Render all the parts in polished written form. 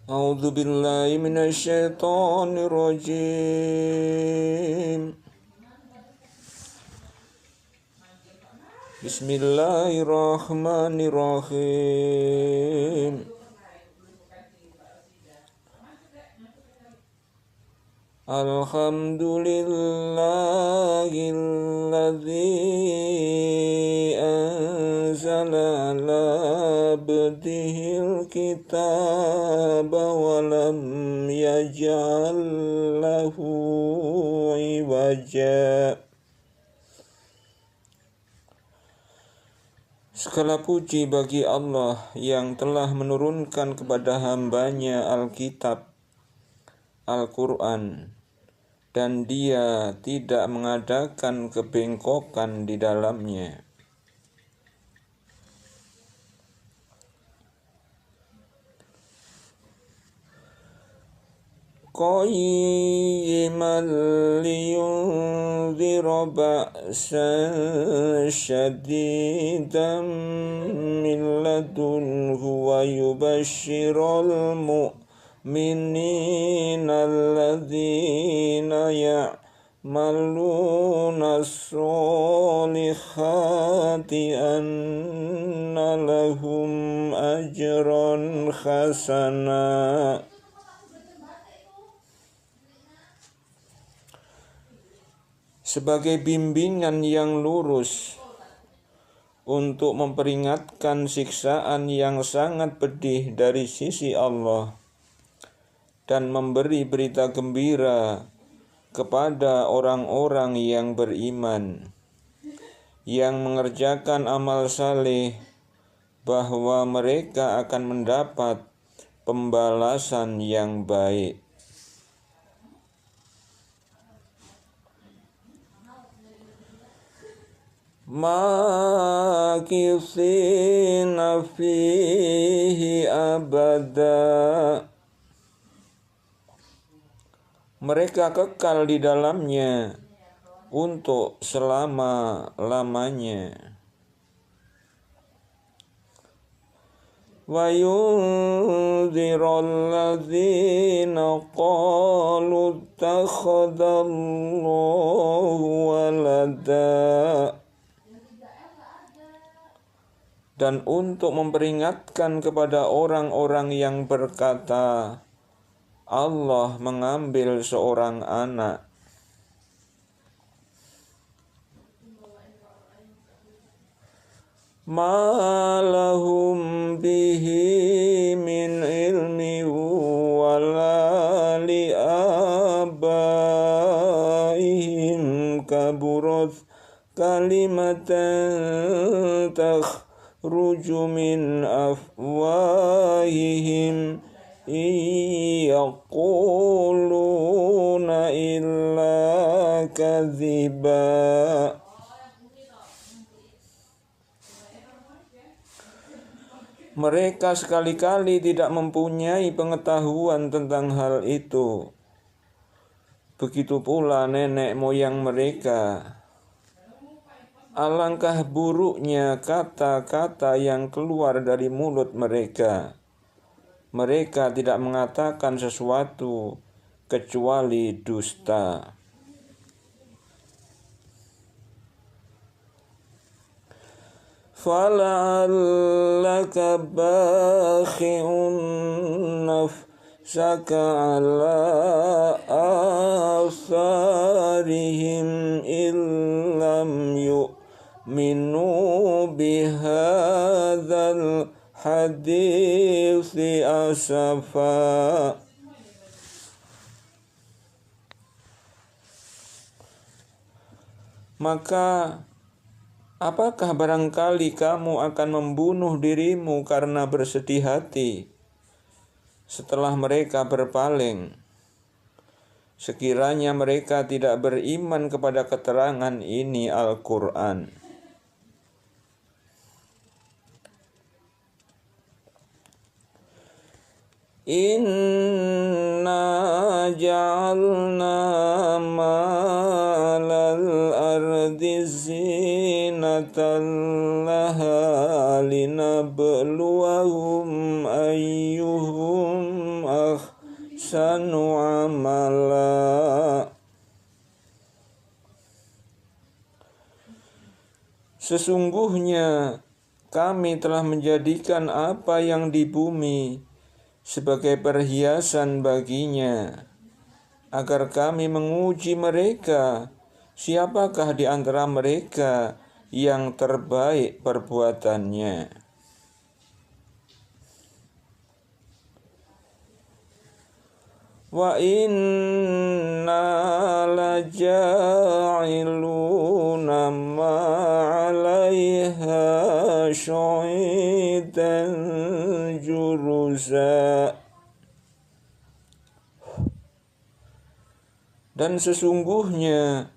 A'udzu billahi minasyaitonir rajim. Bismillahirrahmanirrahim. Alhamdulillahilladzi anzala ala abdihil kitaba wa lam yaj'al lahu iwaja. Segala puji bagi Allah yang telah menurunkan kepada hambanya Alkitab, Al-Quran, dan Dia tidak mengadakan kebengkokan di dalamnya. Qayyiman liyunzira ba'san syadidan min ladunhu wa yubashshiral mu'minina alladzina ya'maluna as-solihati anna lahum ajran hasana. Sebagai bimbingan yang lurus untuk memperingatkan siksaan yang sangat pedih dari sisi Allah dan memberi berita gembira kepada orang-orang yang beriman yang mengerjakan amal saleh bahwa mereka akan mendapat pembalasan yang baik. Makithina fihi abada. Mereka kekal di dalamnya untuk selama-lamanya. Wa yunzirul ladzina qalu ittakhadallahu walada. Dan untuk memperingatkan kepada orang-orang yang berkata, Allah mengambil seorang anak. Ma lahum bihi min ilmi wala li abaihim kaburat kalimatan takhruju min afwahihim yaquluna illa kadhiba. Mereka sekali-kali tidak mempunyai pengetahuan tentang hal itu. Begitu pula nenek moyang mereka. Alangkah buruknya kata-kata yang keluar dari mulut mereka. Mereka tidak mengatakan sesuatu kecuali dusta. Fala'allaka bakhi'un nafsaka ala atharihim illam yu'minu bihadzal hadithi asafa. Maka apakah barangkali kamu akan membunuh dirimu karena bersedih hati setelah mereka berpaling, sekiranya mereka tidak beriman kepada keterangan ini Al-Quran. Inna ja'alna ma'alal ardi zinatan laha linabluwahum ayyuhum amala. Sesungguhnya kami telah menjadikan apa yang di bumi sebagai perhiasan baginya, agar kami menguji mereka, siapakah di antara mereka yang terbaik perbuatannya. Wa inna laja'iluna ma'alaiha syaitan juruza. Dan sesungguhnya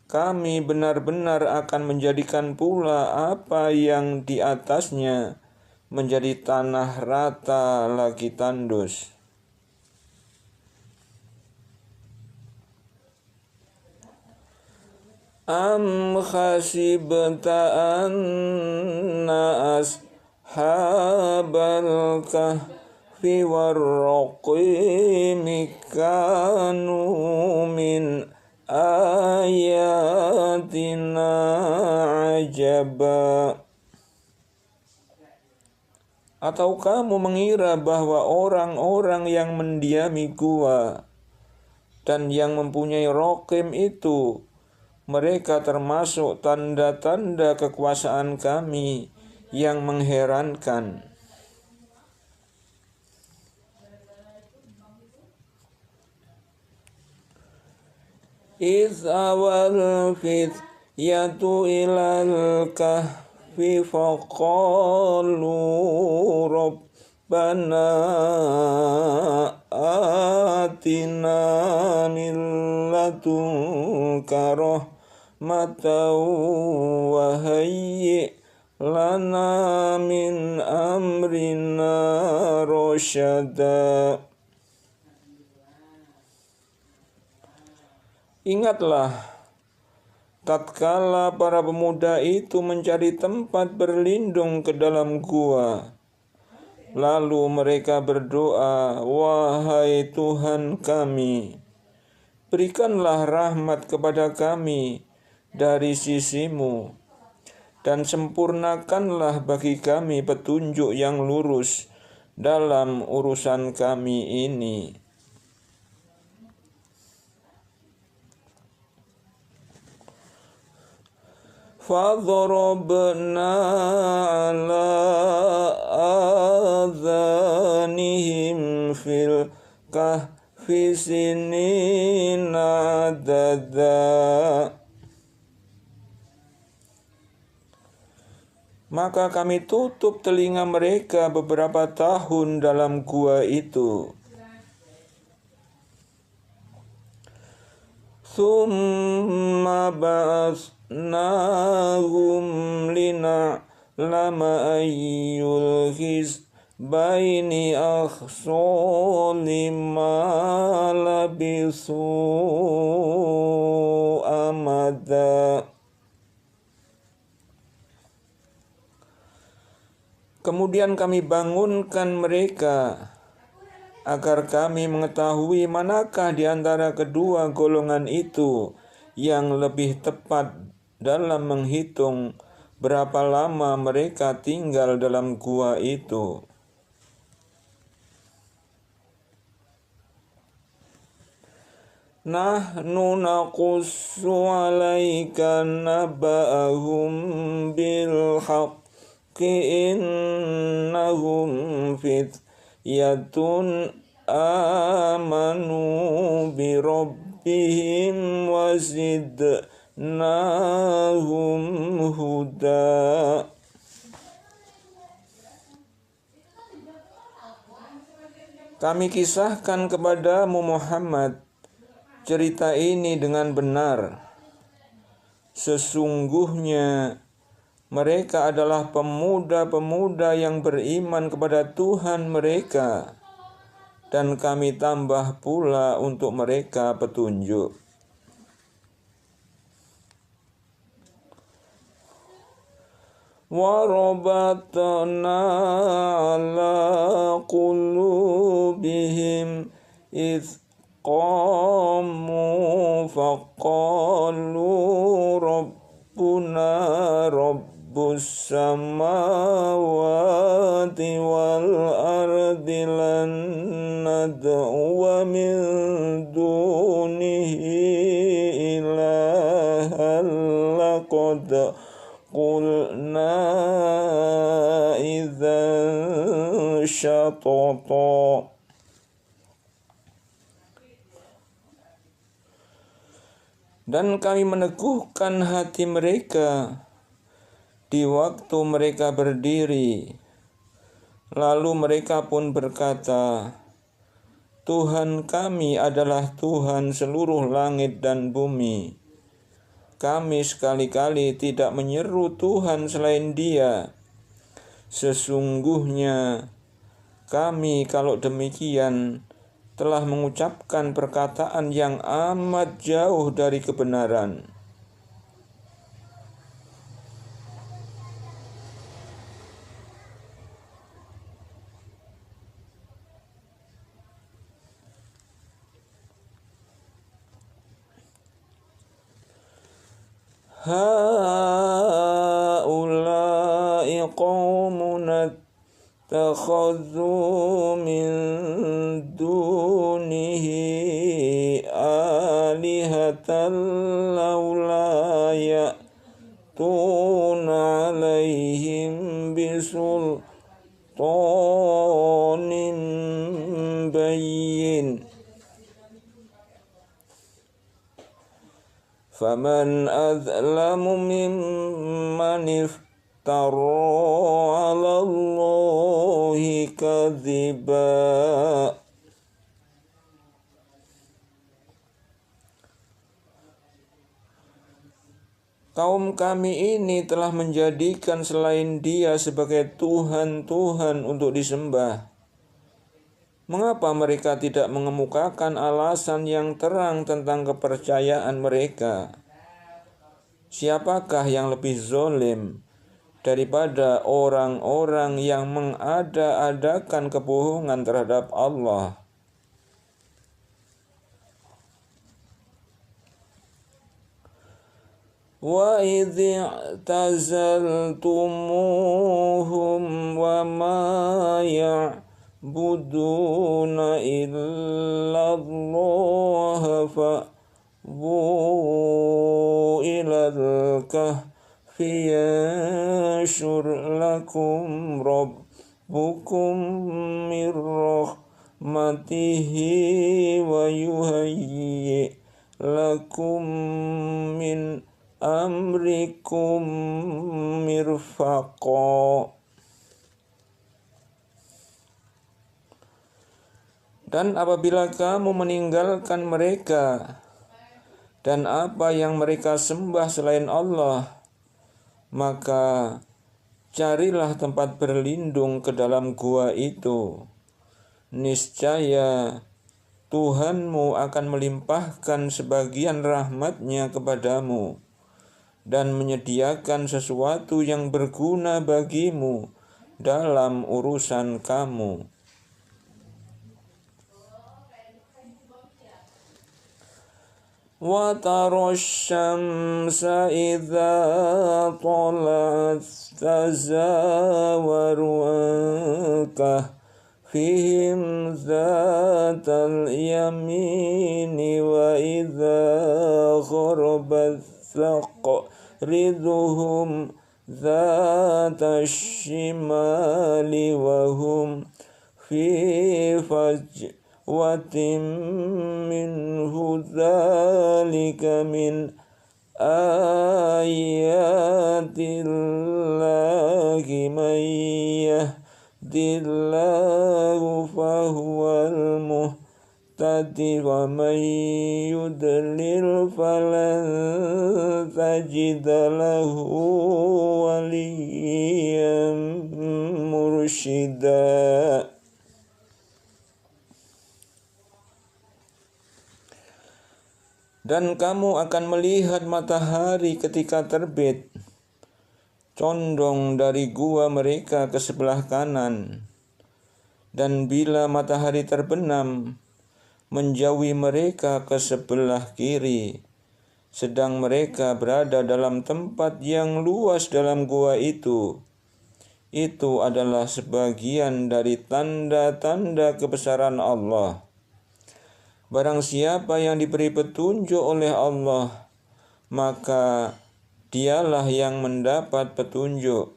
kami benar-benar akan menjadikan pula apa yang di atasnya menjadi tanah rata lagi tandus. Am khasibta anna ashabal kahfi warraqimi kanu min ayatina ajaba. Atau kamu mengira bahwa orang-orang yang mendiami gua dan yang mempunyai Raqim itu, mereka termasuk tanda-tanda kekuasaan kami yang mengherankan. Iz awal fityatu ilal kahfi faqalu rabbana atina min ladunka rahmatan wa hayyi lana min amrina rasyada. Ingatlah tatkala para pemuda itu mencari tempat berlindung ke dalam gua. Lalu mereka berdoa, wahai Tuhan kami, berikanlah rahmat kepada kami dari sisimu, dan sempurnakanlah bagi kami petunjuk yang lurus dalam urusan kami ini. فَضَرَبْنَا عَلَىٰ آذَانِهِمْ فِي الْكَهْفِ سِنِينَ عَدَدًا. Maka kami tutup telinga mereka beberapa tahun dalam gua itu. Tsumma ba'atsnahum lina'lama ayyul hizbaini ahsa lima labisu amada. Kemudian kami bangunkan mereka agar kami mengetahui manakah di antara kedua golongan itu yang lebih tepat dalam menghitung berapa lama mereka tinggal dalam gua itu. Nahnu naqussu 'alaika naba'ahum bil haqqi innahum fityatun amanu bi rabbihim wa zidnahum huda. Kami kisahkan kepadamu Muhammad cerita ini dengan benar. Sesungguhnya mereka adalah pemuda-pemuda yang beriman kepada Tuhan mereka, dan kami tambah pula untuk mereka petunjuk. Wa rabatna ala qulubihim إذ قاموا فقالوا ربنا رب السماوات والأرض لن ندعو من دونه إلها لقد قلنا إذا شططا. Dan kami meneguhkan hati mereka di waktu mereka berdiri. Lalu mereka pun berkata, Tuhan kami adalah Tuhan seluruh langit dan bumi. Kami sekali-kali tidak menyeru Tuhan selain Dia. Sesungguhnya kami kalau demikian telah mengucapkan perkataan yang amat jauh dari kebenaran. Haula'i qaumun ittakhadhu min dunihi alihatan laula ya'tuna alaihim bisultanin bayyin. Faman azlamu mimman iftara 'ala Allahi kadziba. Kaum kami ini telah menjadikan selain Dia sebagai Tuhan-Tuhan untuk disembah. Mengapa mereka tidak mengemukakan alasan yang terang tentang kepercayaan mereka? Siapakah yang lebih zalim daripada orang-orang yang mengada-adakan kebohongan terhadap Allah? Wa idh i'tazaltumuhum wa ma ya'buduna illa Allah fa'bu ilal kahfi yanshur lakum rabbukum min rahmatihi wa yuhayyi lakum min amrikum mirfaqa. Dan apabila kamu meninggalkan mereka dan apa yang mereka sembah selain Allah, maka carilah tempat berlindung ke dalam gua itu. Niscaya Tuhanmu akan melimpahkan sebagian rahmat-Nya kepadamu dan menyediakan sesuatu yang berguna bagimu dalam urusan kamu. Wa tarasy-syamsa idza tala'at tazawaru an fihim zatal yamini wa idza gharabat taqriduhum zata shimali wa hum fi fajwatin minhu dzalika min ayatillahi man yahdillahu fahuwal muhtadi wa man yudlil falan tajida lahu waliyyan mursyida. Dan kamu akan melihat matahari ketika terbit, condong dari gua mereka ke sebelah kanan. Dan bila matahari terbenam, menjauhi mereka ke sebelah kiri, sedang mereka berada dalam tempat yang luas dalam gua itu. Itu adalah sebagian dari tanda-tanda kebesaran Allah. Barang siapa yang diberi petunjuk oleh Allah, maka dialah yang mendapat petunjuk.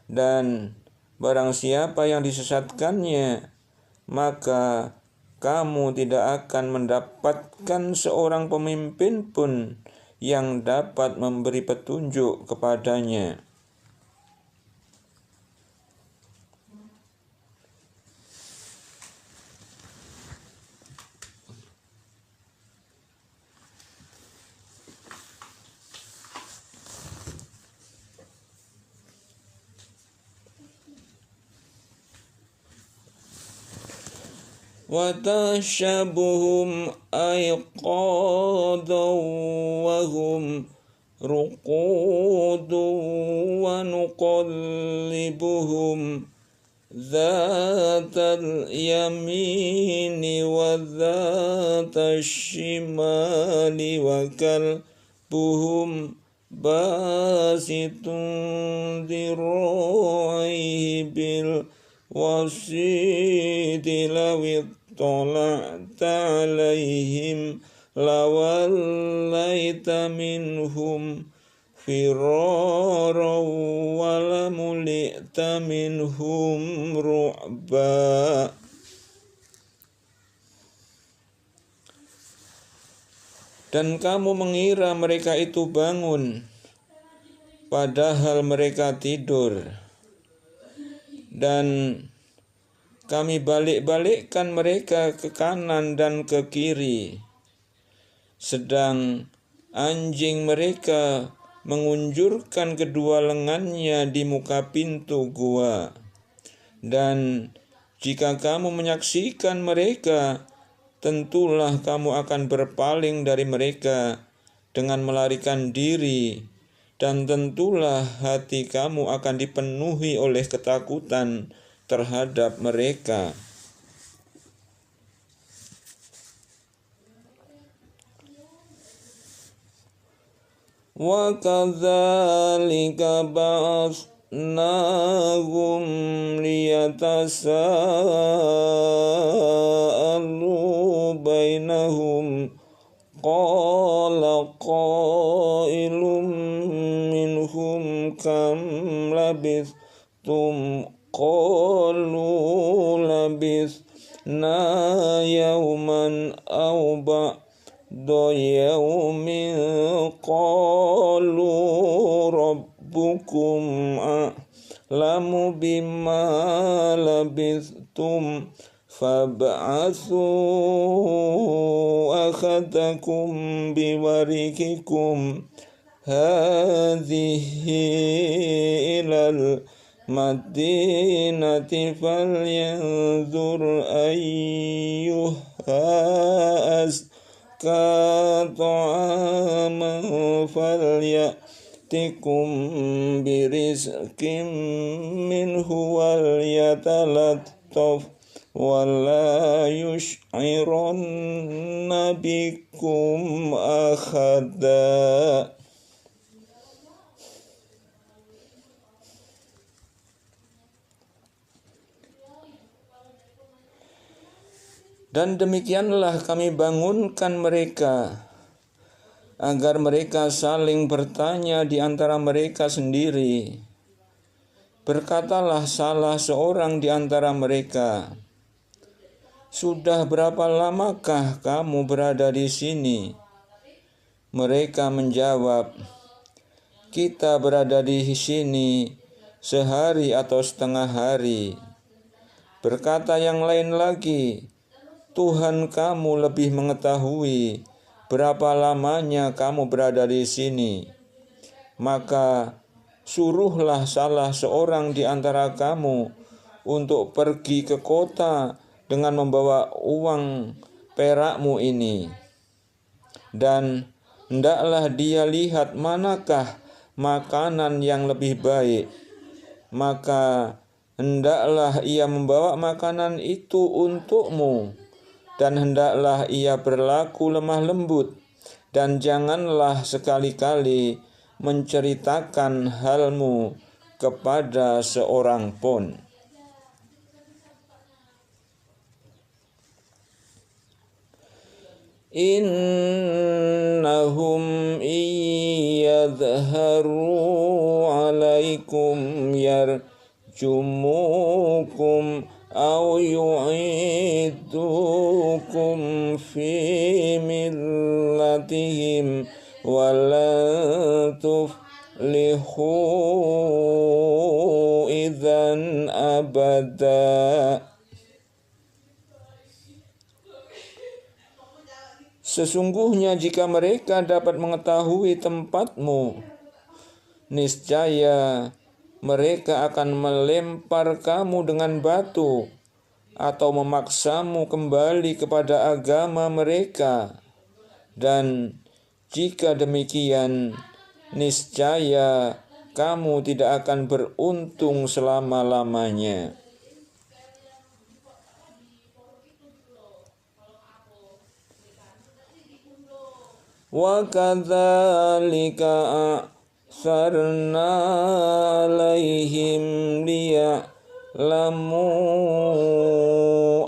Dan barang siapa yang disesatkannya, maka kamu tidak akan mendapatkan seorang pemimpin pun yang dapat memberi petunjuk kepadanya. وَتَحْسَبُهُمْ أَيْقَاظًا وَهُمْ رُقُودٌ وَنُقَلِّبُهُمْ ذَاتَ الْيَمِينِ وَذَاتَ الشِّمَالِ وَكَلْبُهُمْ بَاسِطٌ ذِرَاعَيْهِ بِالْوَصِيدِ لَوِ اطَّلَعْتَ عَلَيْهِمْ لَوَلَّيْتَ مِنْهُمْ فِرَارًا وَلَمُلِئْتَ مِنْهُمْ رُعْبًا. Dan kamu mengira mereka itu bangun, padahal mereka tidur. Dan kami balik-balikkan mereka ke kanan dan ke kiri, sedang anjing mereka mengunjurkan kedua lengannya di muka pintu gua. Dan jika kamu menyaksikan mereka, tentulah kamu akan berpaling dari mereka dengan melarikan diri, dan tentulah hati kamu akan dipenuhi oleh ketakutan terhadap mereka. وَكَذَلِكَ بَعَثْنَاهُمْ لِيَتَسَاءَلُوا بَيْنَهُمْ قَالَ قَائِلٌ مِّنْهُمْ كَمْ لَبِثْتُمْ قَالُوا لَبِثْنَا يَوْمًا أَوْ بَعْضَ يَوْمٍ قَالُوا رَبُّكُمْ أَعْلَمُ بِمَا لَبِثْتُمْ فَابْعَثُوا أَحَدَكُمْ بِوَرِقِكُمْ هَذِهِ إِلَى الْمَدِينَةِ فَلْيَنظُرْ أَيُّهَا أَزْكَى طَعَامًا فَلْيَأْتِكُمْ بِرِزْقٍ مِّنْهُ وَلْيَتَلَطَّفْ وَلَا يُشْعِرَنَّ بِكُمْ أَحَدًا. Dan demikianlah kami bangunkan mereka, agar mereka saling bertanya di antara mereka sendiri. Berkatalah salah seorang di antara mereka, "Sudah berapa lamakah kamu berada di sini?" Mereka menjawab, "Kita berada di sini sehari atau setengah hari." Berkata yang lain lagi, "Tuhan kamu lebih mengetahui berapa lamanya kamu berada di sini. Maka suruhlah salah seorang di antara kamu untuk pergi ke kota dengan membawa uang perakmu ini. Dan hendaklah dia lihat manakah makanan yang lebih baik. Maka hendaklah ia membawa makanan itu untukmu. dan hendaklah ia berlaku lemah lembut, dan janganlah sekali-kali menceritakan halmu kepada seorang pun. Innahum iyadharu alaikum yarjumukum aw yu'idukum fi millatihim walan tuflihu idzan abada. Sesungguhnya jika mereka dapat mengetahui tempatmu, niscaya mereka akan melempar kamu dengan batu atau memaksamu kembali kepada agama mereka. Dan jika demikian, niscaya kamu tidak akan beruntung selama-lamanya. Wa kadzalika a'tharna 'alaihim liya'lamu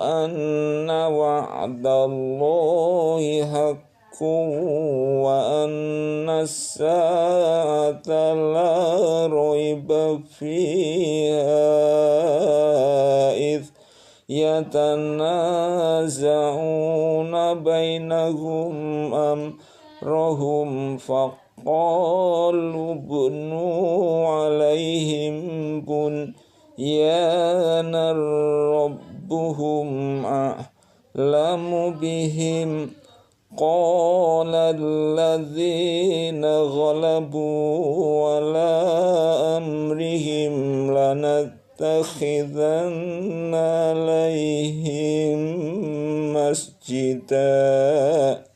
anna wa'dallahi haqqun wa anna as-sa'ata la raiba fiha idh yatanaza'una bainahum amrahum faqalu bunu alaihim bunyanan rabbuhum a'lamu bihim qala alladzina ghalabu ala amrihim lanattakhidanna alaihim masjidah.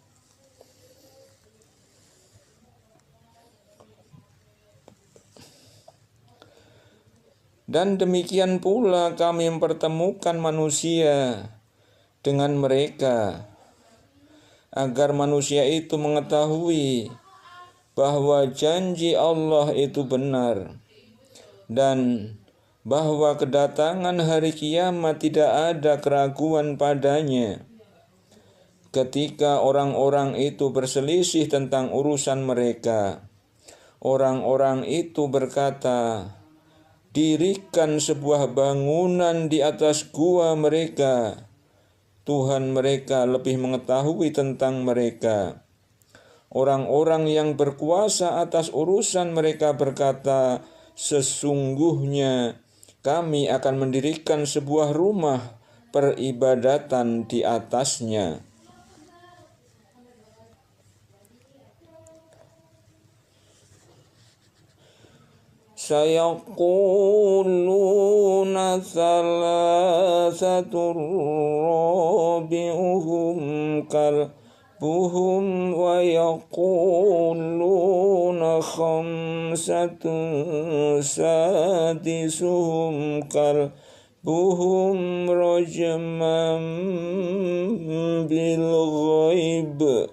Dan demikian pula kami mempertemukan manusia dengan mereka, agar manusia itu mengetahui bahwa janji Allah itu benar, dan bahwa kedatangan hari kiamat tidak ada keraguan padanya. Ketika orang-orang itu berselisih tentang urusan mereka, orang-orang itu berkata, "Dirikan sebuah bangunan di atas gua mereka. Tuhan mereka lebih mengetahui tentang mereka." Orang-orang yang berkuasa atas urusan mereka berkata, "Sesungguhnya kami akan mendirikan sebuah rumah peribadatan di atasnya." Sayaquluna thalathatur rabi'uhum kalbuhum wa yaquluna khamsatun sadisuhum kalbuhum rajman bil ghaib.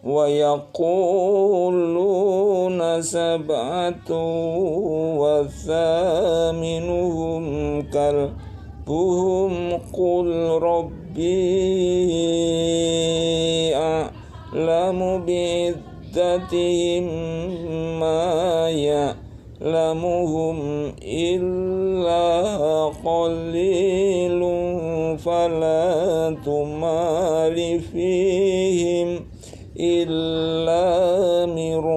Wa yaquluna sab'atu wa thaminuhum kalbuhum qul rabbi a'lamu bi'iddatihim ma ya'lamuhum illa qalilun fala tumari fihim illa mira'an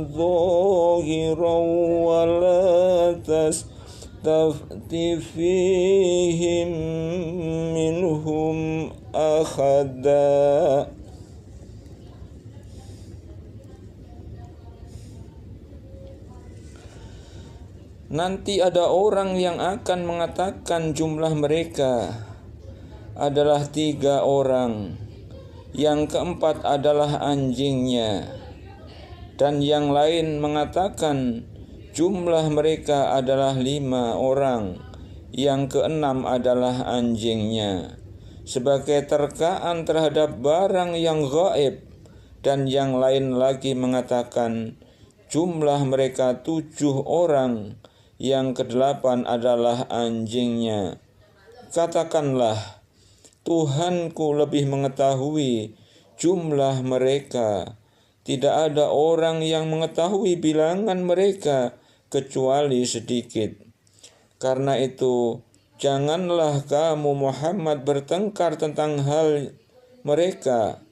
zahiran wa la tastafti fihim minhum ahada. Nanti ada orang yang akan mengatakan jumlah mereka adalah 3 orang, yang keempat adalah anjingnya, dan yang lain mengatakan Jumlah mereka adalah 5 orang, yang keenam adalah anjingnya. Sebagai terkaan terhadap barang yang gaib, dan yang lain lagi mengatakan jumlah mereka 7 orang, yang kedelapan adalah anjingnya. Katakanlah, Tuhanku lebih mengetahui jumlah mereka. Tidak ada orang yang mengetahui bilangan mereka kecuali sedikit. Karena itu, janganlah kamu Muhammad bertengkar tentang hal mereka,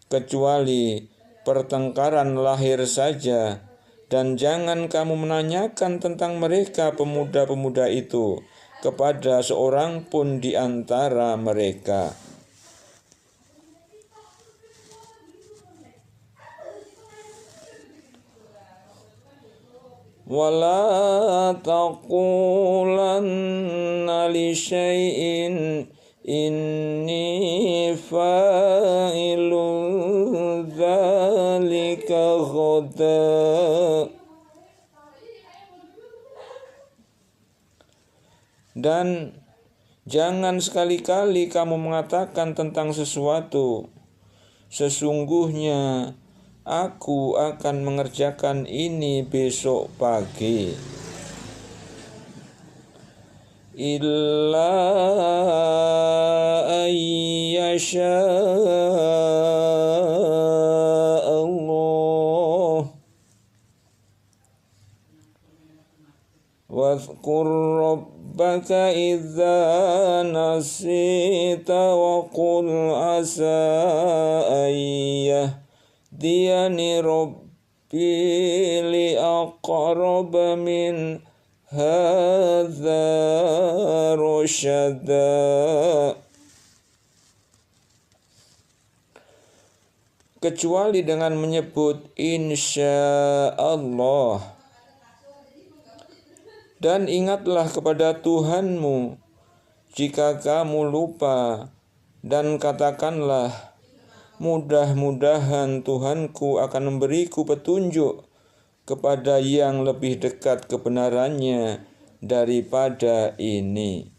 kecuali pertengkaran lahir saja, dan jangan kamu menanyakan tentang mereka pemuda-pemuda itu kepada seorang pun di antara mereka. Wala taqulanna li syai'in inni fa'ilun dzalika ghadan. Dan jangan sekali-kali kamu mengatakan tentang sesuatu, sesungguhnya aku akan mengerjakan ini besok pagi. Illa ayyasha Allah. Wadhkur rabbaka idza nasita wa qul asa ayyadiyani rabbi li aqrab min hadza rasyada. Kecuali dengan menyebut insya Allah. Dan ingatlah kepada Tuhanmu jika kamu lupa, dan katakanlah, mudah-mudahan Tuhanku akan memberiku petunjuk kepada yang lebih dekat kebenarannya daripada ini.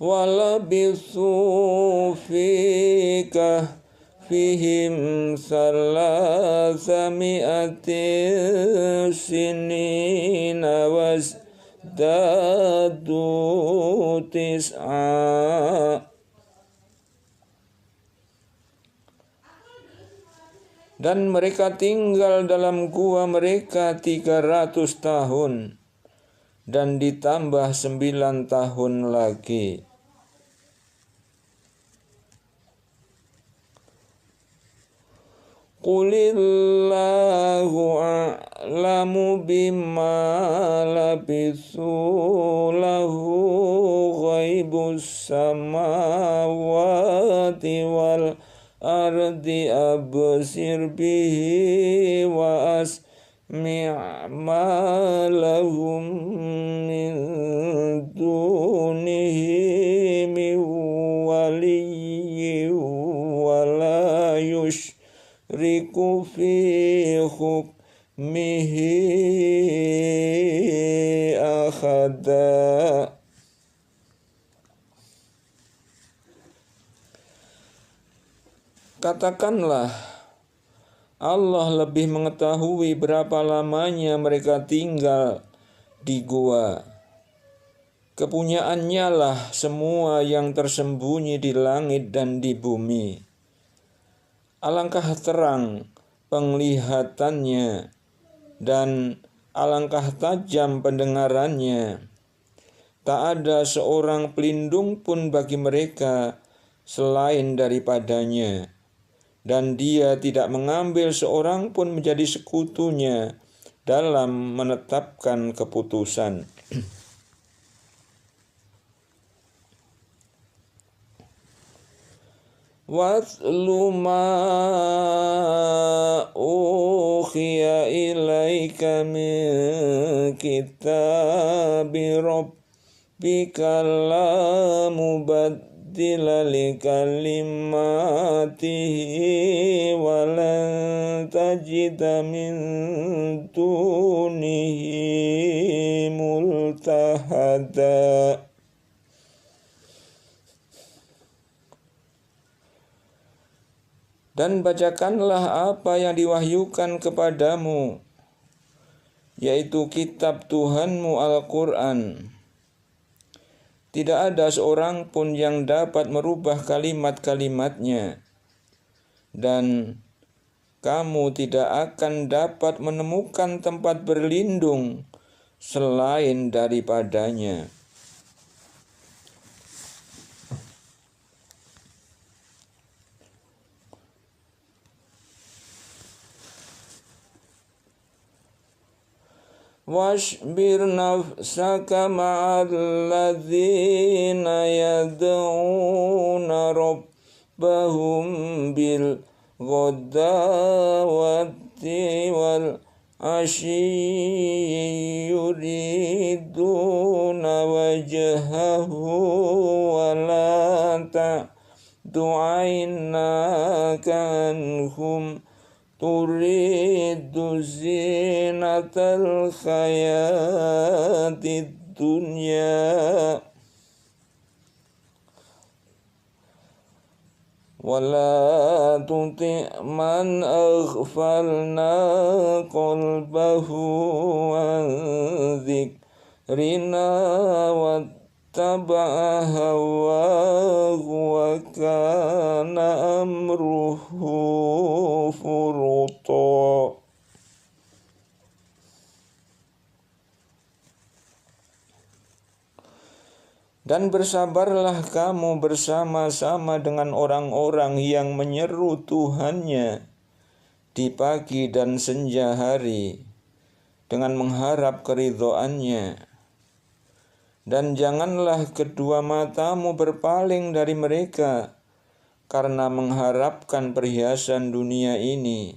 Walabithu fika fihim salasami'atin sinina wazdadu tis'a. Dan mereka tinggal dalam gua mereka 300 tahun, dan ditambah 9 tahun lagi. Qulillahu a'lamu bima labithu lahu ghaibus samawati wal ardi absir bihi wa asmi' ma lahum min dunihi min waliyyin wa la yushriku fi hukmihi ahada. Katakanlah, Allah lebih mengetahui berapa lamanya mereka tinggal di gua. Kepunyaannya lah semua yang tersembunyi di langit dan di bumi. Alangkah terang penglihatannya dan alangkah tajam pendengarannya. Tak ada seorang pelindung pun bagi mereka selain daripadanya. Dan dia tidak mengambil seorang pun menjadi sekutunya dalam menetapkan keputusan. Watlu ma ukhiya ilaika min kitabi rabbika la mubaddila mubaddila likalimatihi wa lan tajida min dunihi multahada. Dan bacakanlah apa yang diwahyukan kepadamu, yaitu kitab Tuhanmu Al-Quran. Tidak ada seorang pun yang dapat merubah kalimat-kalimatnya, dan kamu tidak akan dapat menemukan tempat berlindung selain daripadanya. Wasbir nafsaka ma'alladzina yad'una rabbahum bil ghadawati wal asyi yuriduna wajhahu wa la ta'du 'ainaka anhum turidu zinatal hayatid dunya wala tuti' man aghfalna qalbahu an dzikrina wattaba'a hawahu wa kana amruhu furuta. Dan bersabarlah kamu bersama-sama dengan orang-orang yang menyeru Tuhannya di pagi dan senja hari dengan mengharap keridhoannya. Dan janganlah kedua matamu berpaling dari mereka karena mengharapkan perhiasan dunia ini.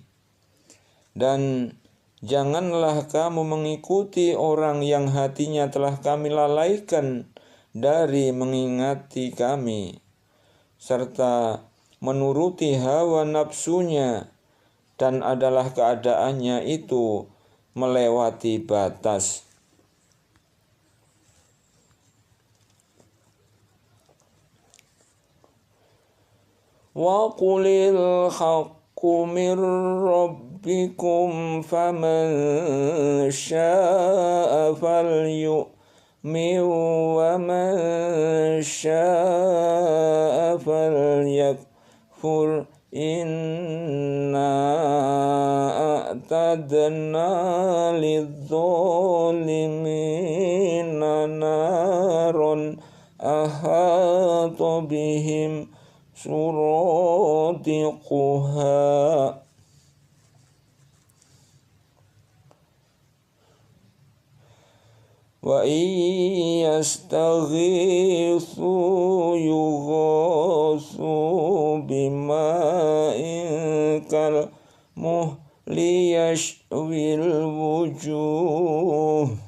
Dan janganlah kamu mengikuti orang yang hatinya telah kami lalaikan dari mengingati kami, serta menuruti hawa nafsunya, dan adalah keadaannya itu melewati batas. Wa qulil haqqu mir rabbikum faman syaa'a falyu'min wa man syaa'a falyakfur inna a'tadna lidh-dhalimina naron ahata bihim suradiquha. Wa iyastaghithu yughathu bima'in kal muhli yashwil wujuh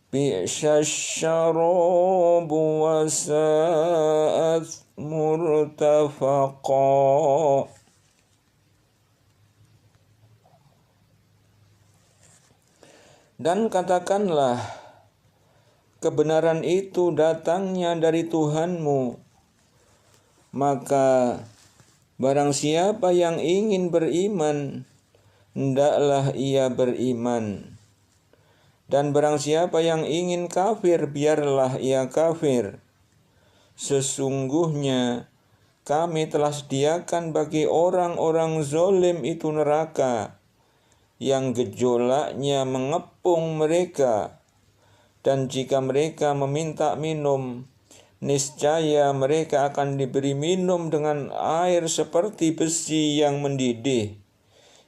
bi'sasyarabu wa sa'at murtafaqa. Dan katakanlah, kebenaran itu datangnya dari Tuhanmu, maka barang siapa yang ingin beriman, hendaklah ia beriman. Dan barang siapa yang ingin kafir, biarlah ia kafir. Sesungguhnya kami telah sediakan bagi orang-orang zalim itu neraka, yang gejolaknya mengepung mereka. Dan jika mereka meminta minum, niscaya mereka akan diberi minum dengan air seperti besi yang mendidih,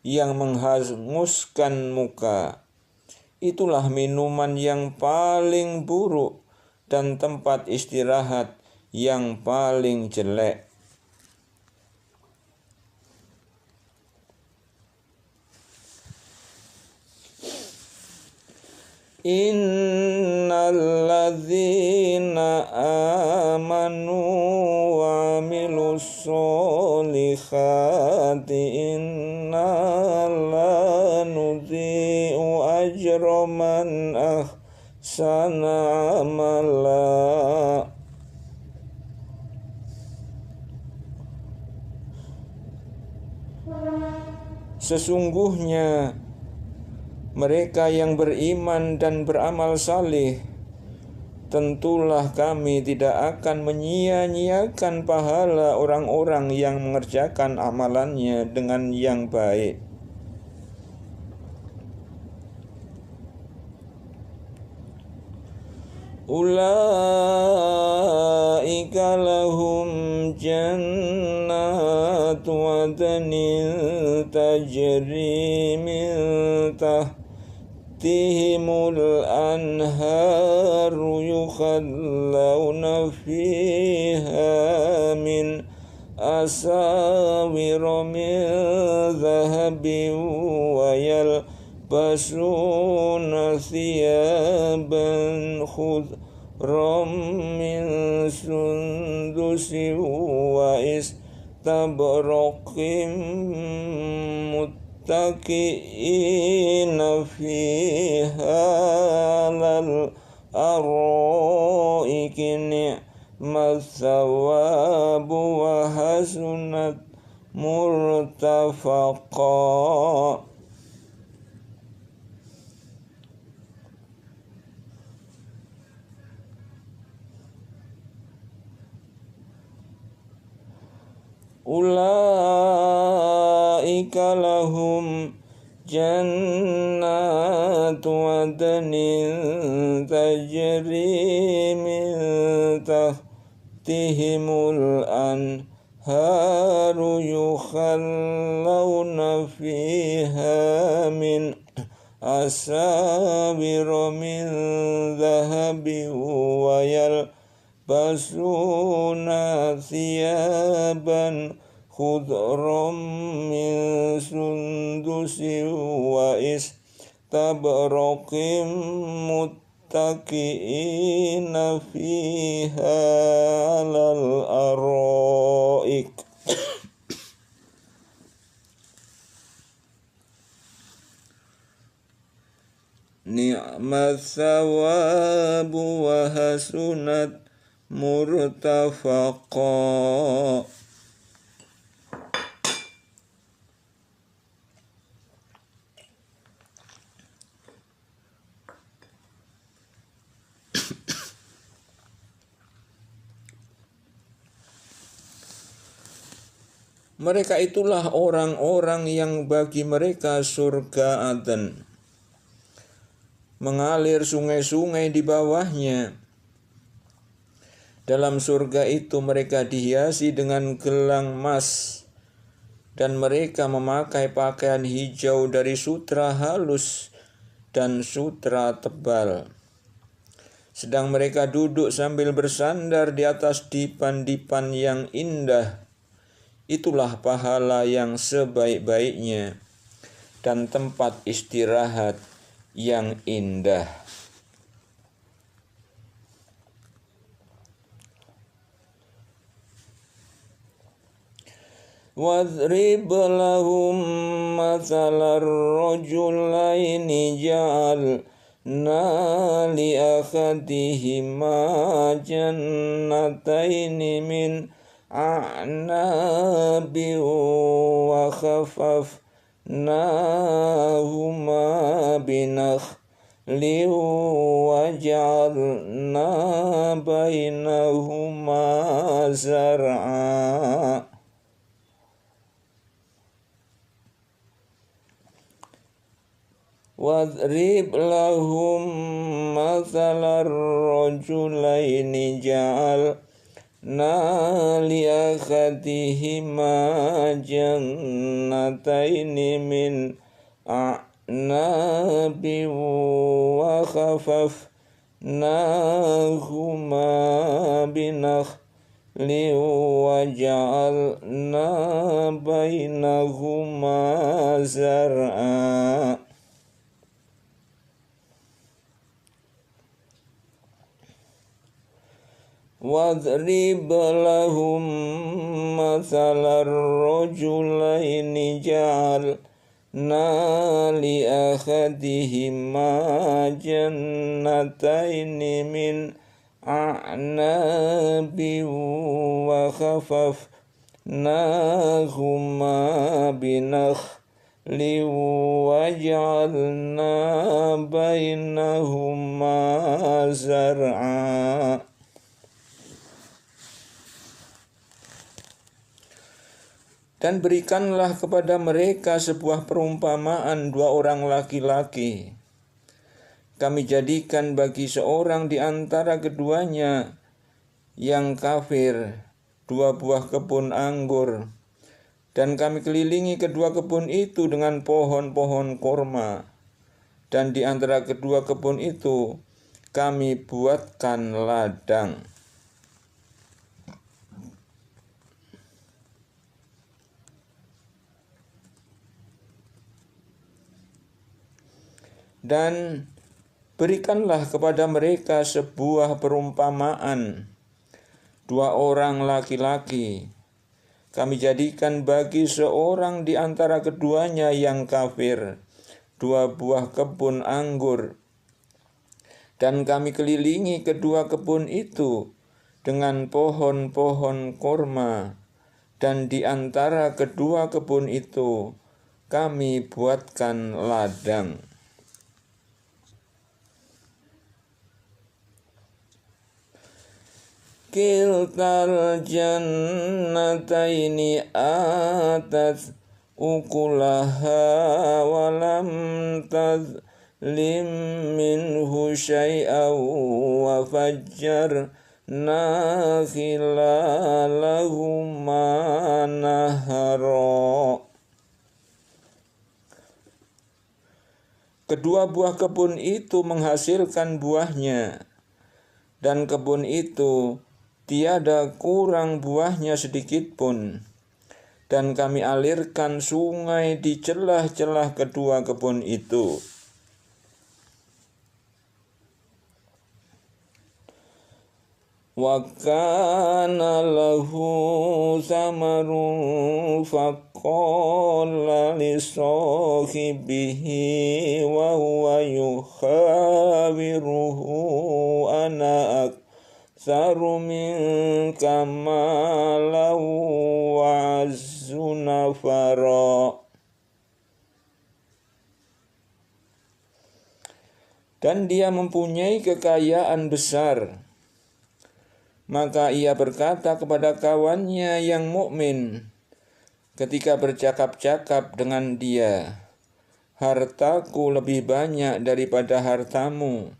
yang menghanguskan muka. Itulah minuman yang paling buruk dan tempat istirahat yang paling jelek. Innal ladzina amanu wa amilus solihati inna la nudhi'u ajra man ahsana amala. Sesungguhnya mereka yang beriman dan beramal saleh, tentulah kami tidak akan menyia-nyiakan pahala orang-orang yang mengerjakan amalannya dengan yang baik. Ulaika lahum jannatu adnin tajri min tahtihimul anharu yukhallawna fiha min asawira min dhahabin wa yalbasuna thiyaban khudram min sundusin wa istabraqin muttaqi'ina fiha alal araiki ni'mat thawabu wa hasunat murtafaqa. Ulaika lahum jannatu adnin tajri min tahtihimul anharu yukhallawna fiha min asawira min dhahabin wa yalbasuna thiyaban khudram min sundusin wa istabraqin muttaqi'ina fiha alal araik. Ni'mat thawabu wa hasunat murtafaqa. Mereka itulah orang-orang yang bagi mereka surga Aden, mengalir sungai-sungai di bawahnya. Dalam surga itu mereka dihiasi dengan gelang emas, dan mereka memakai pakaian hijau dari sutra halus dan sutra tebal. Sedang mereka duduk sambil bersandar di atas dipan-dipan yang indah. Itulah pahala yang sebaik-baiknya dan tempat istirahat yang indah. Wadrib lahum mathalar rajulaini ja'alna li akhadihima jannataini min a'nabi wa khafafnahuma binakhlin wa ja'alna bainahuma zar'a. Wadrib lahum mathalar rajulaini ja'alna li akhadihima jannataini min a'nabi wa khafafnahuma binakhlin wa ja'alna bainahuma zar'a. Wadrib lahum mathalar rajulaini ja'alna li ahadihima jannataini min a'nabi wa khafafnahuma binakhlin wa ja'alna bainahuma zar'a. Dan berikanlah kepada mereka sebuah perumpamaan dua orang laki-laki. Kami jadikan bagi seorang di antara keduanya yang kafir dua buah kebun anggur. Dan kami kelilingi kedua kebun itu dengan pohon-pohon korma. Dan di antara kedua kebun itu kami buatkan ladang. Dan berikanlah kepada mereka sebuah perumpamaan dua orang laki-laki. Kami jadikan bagi seorang di antara keduanya yang kafir dua buah kebun anggur. Dan kami kelilingi kedua kebun itu dengan pohon-pohon korma. Dan di antara kedua kebun itu kami buatkan ladang. Kiltal jannataini atat ukulaha walam tazlim minhu syai'aw wa fajjarna khilalahuma nahara. Kedua buah kebun itu menghasilkan buahnya, dan kebun itu tiada kurang buahnya sedikit pun. Dan kami alirkan sungai di celah-celah kedua kebun itu. Wa kana lahu samarun faqala li sahibihi wa huwa yukhawiruhu ana aktsaru minka malan wa azzu nafara. Dan dia mempunyai kekayaan besar. Maka ia berkata kepada kawannya yang mukmin ketika bercakap-cakap dengan dia, hartaku lebih banyak daripada hartamu,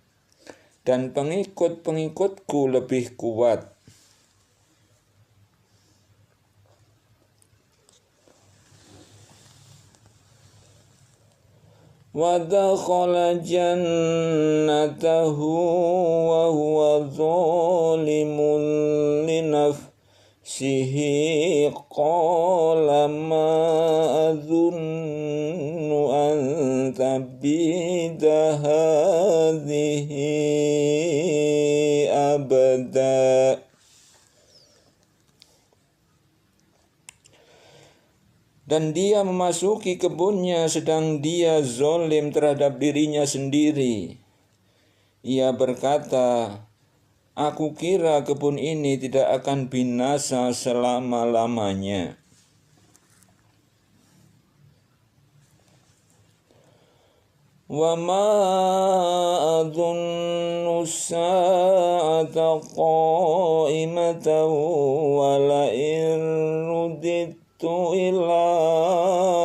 dan pengikut-pengikutku lebih kuat. Wa dakhala jannatahu wa huwa zalimun li nafsihi qala ma adhunnu an tabida hadhihi abada. Dan dia memasuki kebunnya sedang dia zalim terhadap dirinya sendiri. Ia berkata, aku kira kebun ini tidak akan binasa selama-lamanya. Wa ma adhunnu as-sa'ata qa'imatan wa la in ila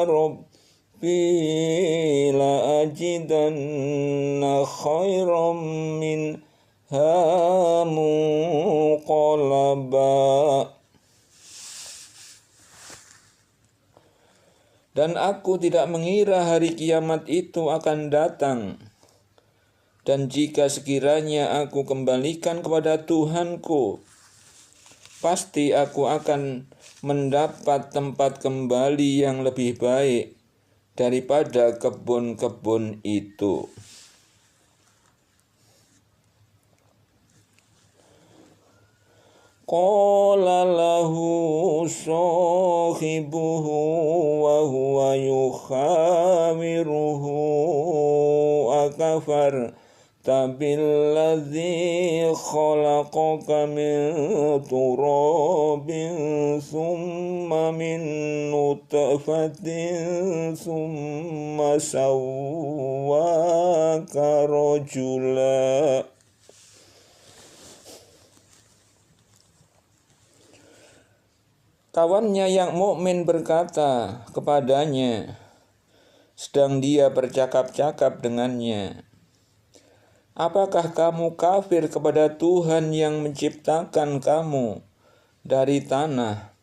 rabbi la ajidanna khairam minha munqalaba. Dan aku tidak mengira hari kiamat itu akan datang. Dan jika sekiranya aku kembalikan kepada Tuhanku, pasti aku akan mendapat tempat kembali yang lebih baik daripada kebun-kebun itu. qala lahu sahibuhu wa huwa yukhawiruhu akafar tabilladzi khalaqaka min turabin thumma min nutfatin thumma sawwaka rajula. Kawannya yang mukmin berkata kepadanya, sedang dia bercakap-cakap dengannya, apakah kamu kafir kepada Tuhan yang menciptakan kamu dari tanah,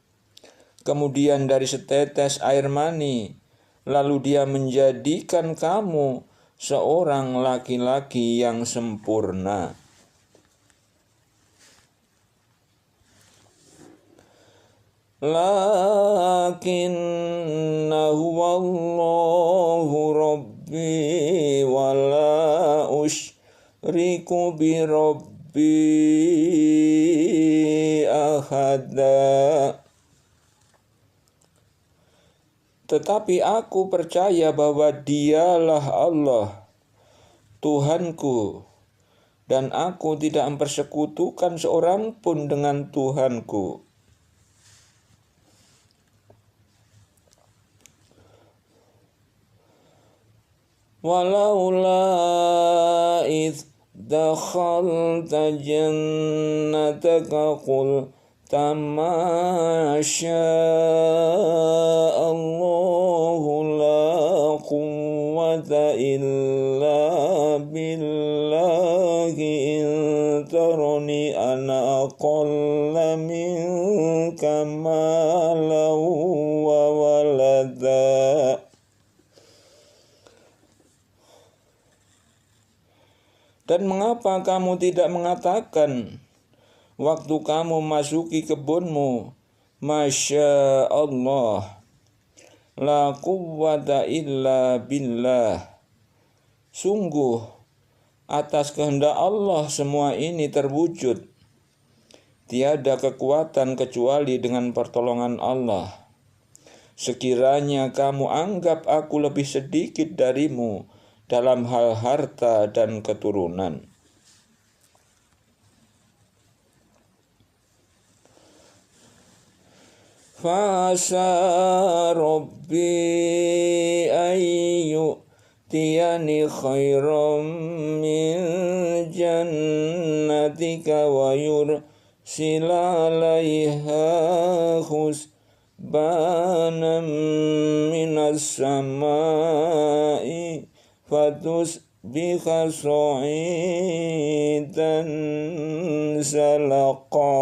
kemudian dari setetes air mani, lalu dia menjadikan kamu seorang laki-laki yang sempurna. Lakinnahu wallahu rabbi wa la usyriku bi rabbi ahada. Tetapi aku percaya bahwa Dialah Allah, Tuhanku, dan aku tidak mempersekutukan seorang pun dengan Tuhanku. Walaula idh dakhalta jannataka qulta ma sya'allahu la quwwata illa billahi in tarani ana aqalla minka malan wa walada. Dan mengapa kamu tidak mengatakan waktu kamu masuki kebunmu, Masya Allah, la quwwata illa billah. Sungguh, atas kehendak Allah semua ini terwujud. Tiada kekuatan kecuali dengan pertolongan Allah. Sekiranya kamu anggap aku lebih sedikit darimu dalam hal harta dan keturunan. Fa'asa Rabbi ayyutiyani khairam min jannatika wa yursila alaiha husbanan minas samai fatusbiha sa'idan zalaqa.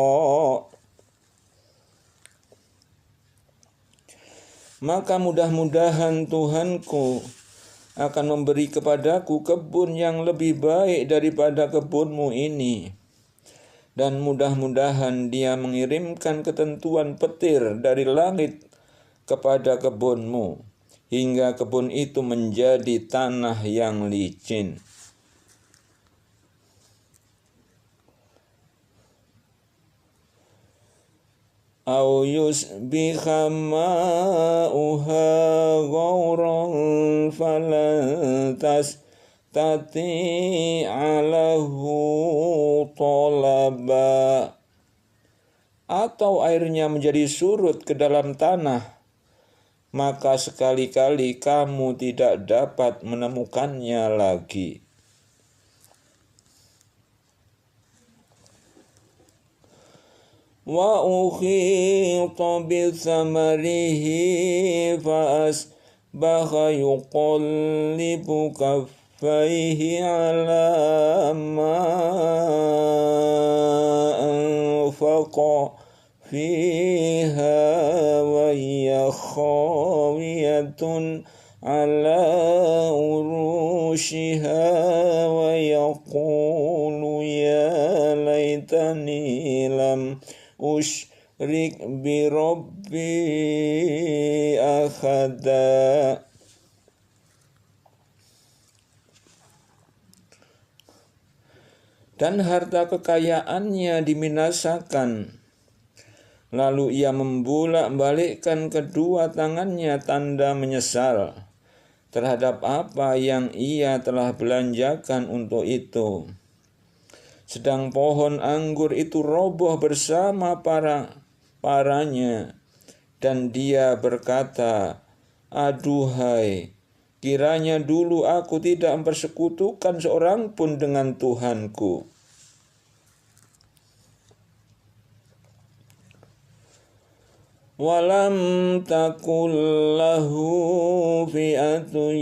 Maka mudah-mudahan Tuhanku akan memberi kepadaku kebun yang lebih baik daripada kebunmu ini. Dan mudah-mudahan Dia mengirimkan ketentuan petir dari langit kepada kebunmu, hingga kebun itu menjadi tanah yang licin. Au yusbiha ma'uha ghauran falan tastati'a lahu talaba. Atau airnya menjadi surut ke dalam tanah, maka sekali-kali kamu tidak dapat menemukannya lagi. Wa ukhita bithamarihi fa asbaha yuqallibu kaffaihi ala ma anfaqa fiha wa hiya khawiyatun ala urushiha wa yaqulu ya laitani lam usyrik bi rabbi ahada. Dan harta kekayaannya dibinasakan Lalu ia membalik-balikkan kedua tangannya tanda menyesal terhadap apa yang ia telah belanjakan untuk itu. Sedang pohon anggur itu roboh bersama paranya, dan dia berkata, "Aduhai, kiranya dulu aku tidak mempersekutukan seorang pun dengan Tuhanku." Walam takul lahu fi'atun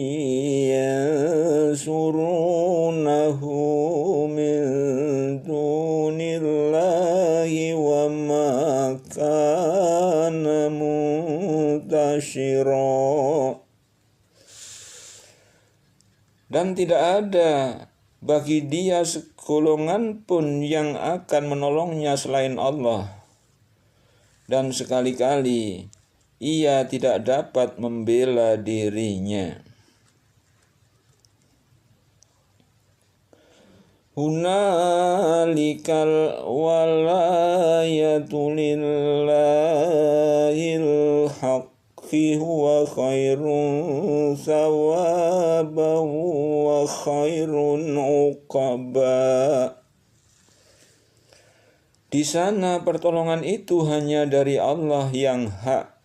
yansurunahu min dunillahi wa ma kana muntashira. Dan tidak ada bagi dia segolongan pun yang akan menolongnya selain Allah. Dan sekali-kali ia tidak dapat membela dirinya. Hunalikal walayatu lillahil haqqi huwa khairun thawaban wa khairun uqaba. Di sana pertolongan itu hanya dari Allah yang hak.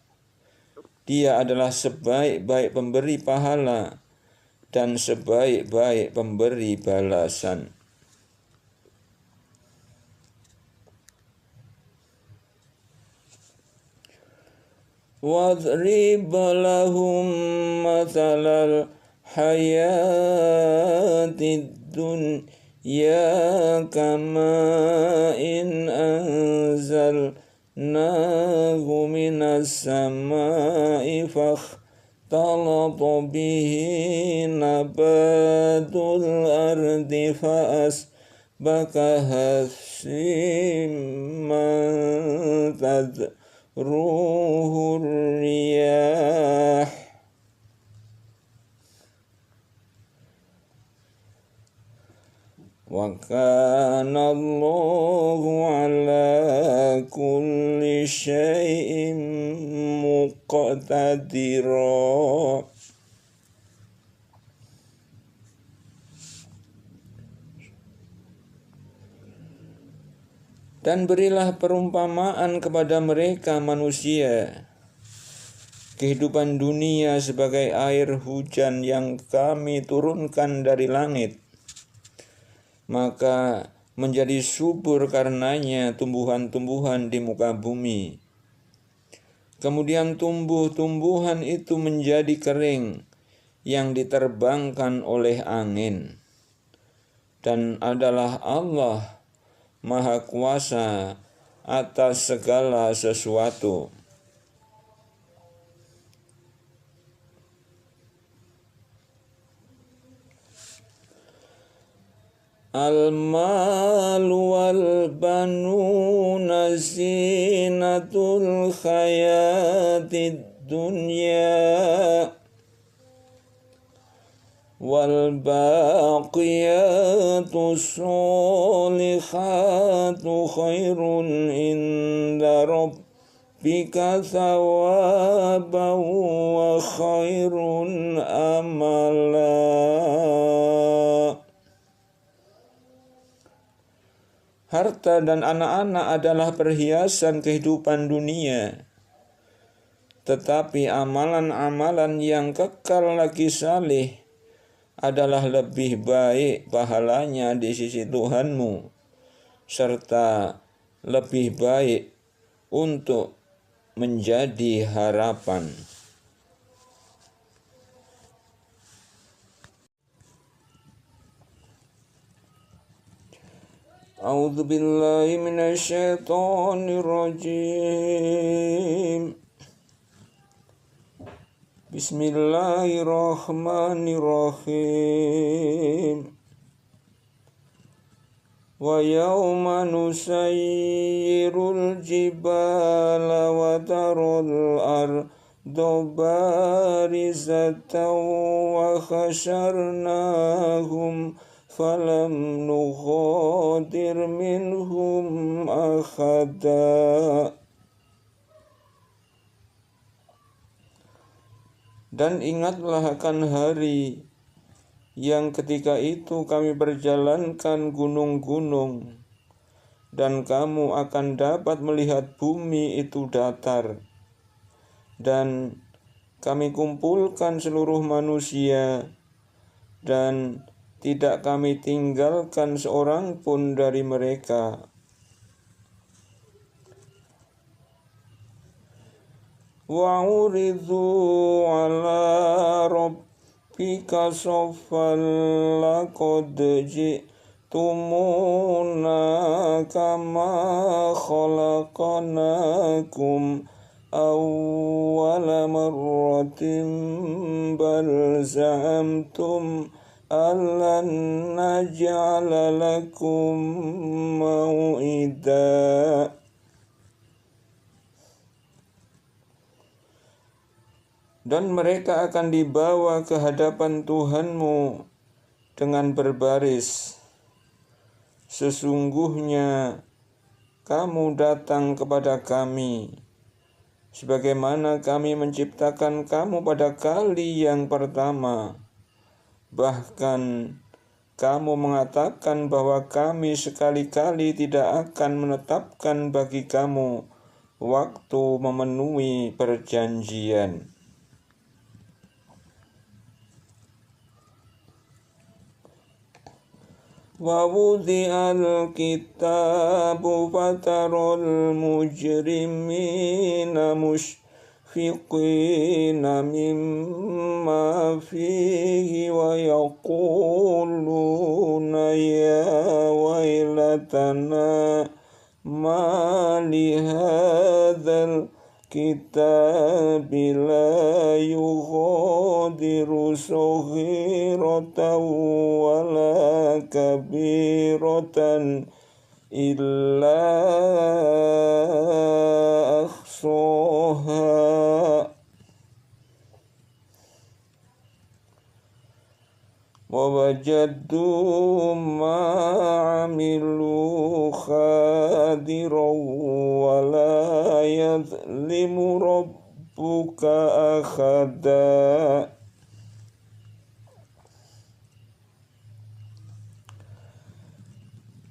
Dia adalah sebaik-baik pemberi pahala dan sebaik-baik pemberi balasan. Wadrib lahum mathalal hayatid dunya ya kama in anzalnahu minas samai fakhtalata bihi nabatul ardi faasbakaha simman tadruhu riyah. Wa kana Allahu ala kulli syai'in muqtadira. Dan berilah perumpamaan kepada mereka manusia kehidupan dunia sebagai air hujan yang kami turunkan dari langit, maka menjadi subur karenanya tumbuhan-tumbuhan di muka bumi. Kemudian tumbuh-tumbuhan itu menjadi kering yang diterbangkan oleh angin. Dan adalah Allah Maha Kuasa atas segala sesuatu. Al-malu wal-banuna zinatul khayatid dunya wal-baqiyatus solihatu khairun inda rabbika thawaban wa khairun amala. Harta dan anak-anak adalah perhiasan kehidupan dunia, tetapi amalan-amalan yang kekal lagi saleh adalah lebih baik pahalanya di sisi Tuhanmu, serta lebih baik untuk menjadi harapan. A'udzu billahi minasy syaithanir rajim. Bismillahirrahmanirrahim. Wa yawma nusayyirul jibala wa tarul arda barizatan wa khasharnahum falam nughadir minhum ahada. Dan ingatlah akan hari yang ketika itu kami perjalankan gunung-gunung, dan kamu akan dapat melihat bumi itu datar, dan kami kumpulkan seluruh manusia, dan tidak kami tinggalkan seorang pun dari mereka. Wa'uridhu ala rabbika saffan laqad ji'tumuna kama khalaqnakum awwala marratin bal za'amtum allan naj'ala lakum mau'ida. Dan mereka akan dibawa ke hadapan Tuhanmu dengan berbaris. Sesungguhnya kamu datang kepada kami, sebagaimana kami menciptakan kamu pada kali yang pertama. Bahkan kamu mengatakan bahwa kami sekali-kali tidak akan menetapkan bagi kamu waktu memenuhi perjanjian. Wa wudhi'al kitabu fatarul mujrimina mushfiqina mimma fihi wa yaquluna ya wailatana ma li hadzal kitabi la yughadiru saghiratan wala kabiratan illa ahsaha wa wajadu ma amilu khadiran wa la yadhlimu rabbuka ahada.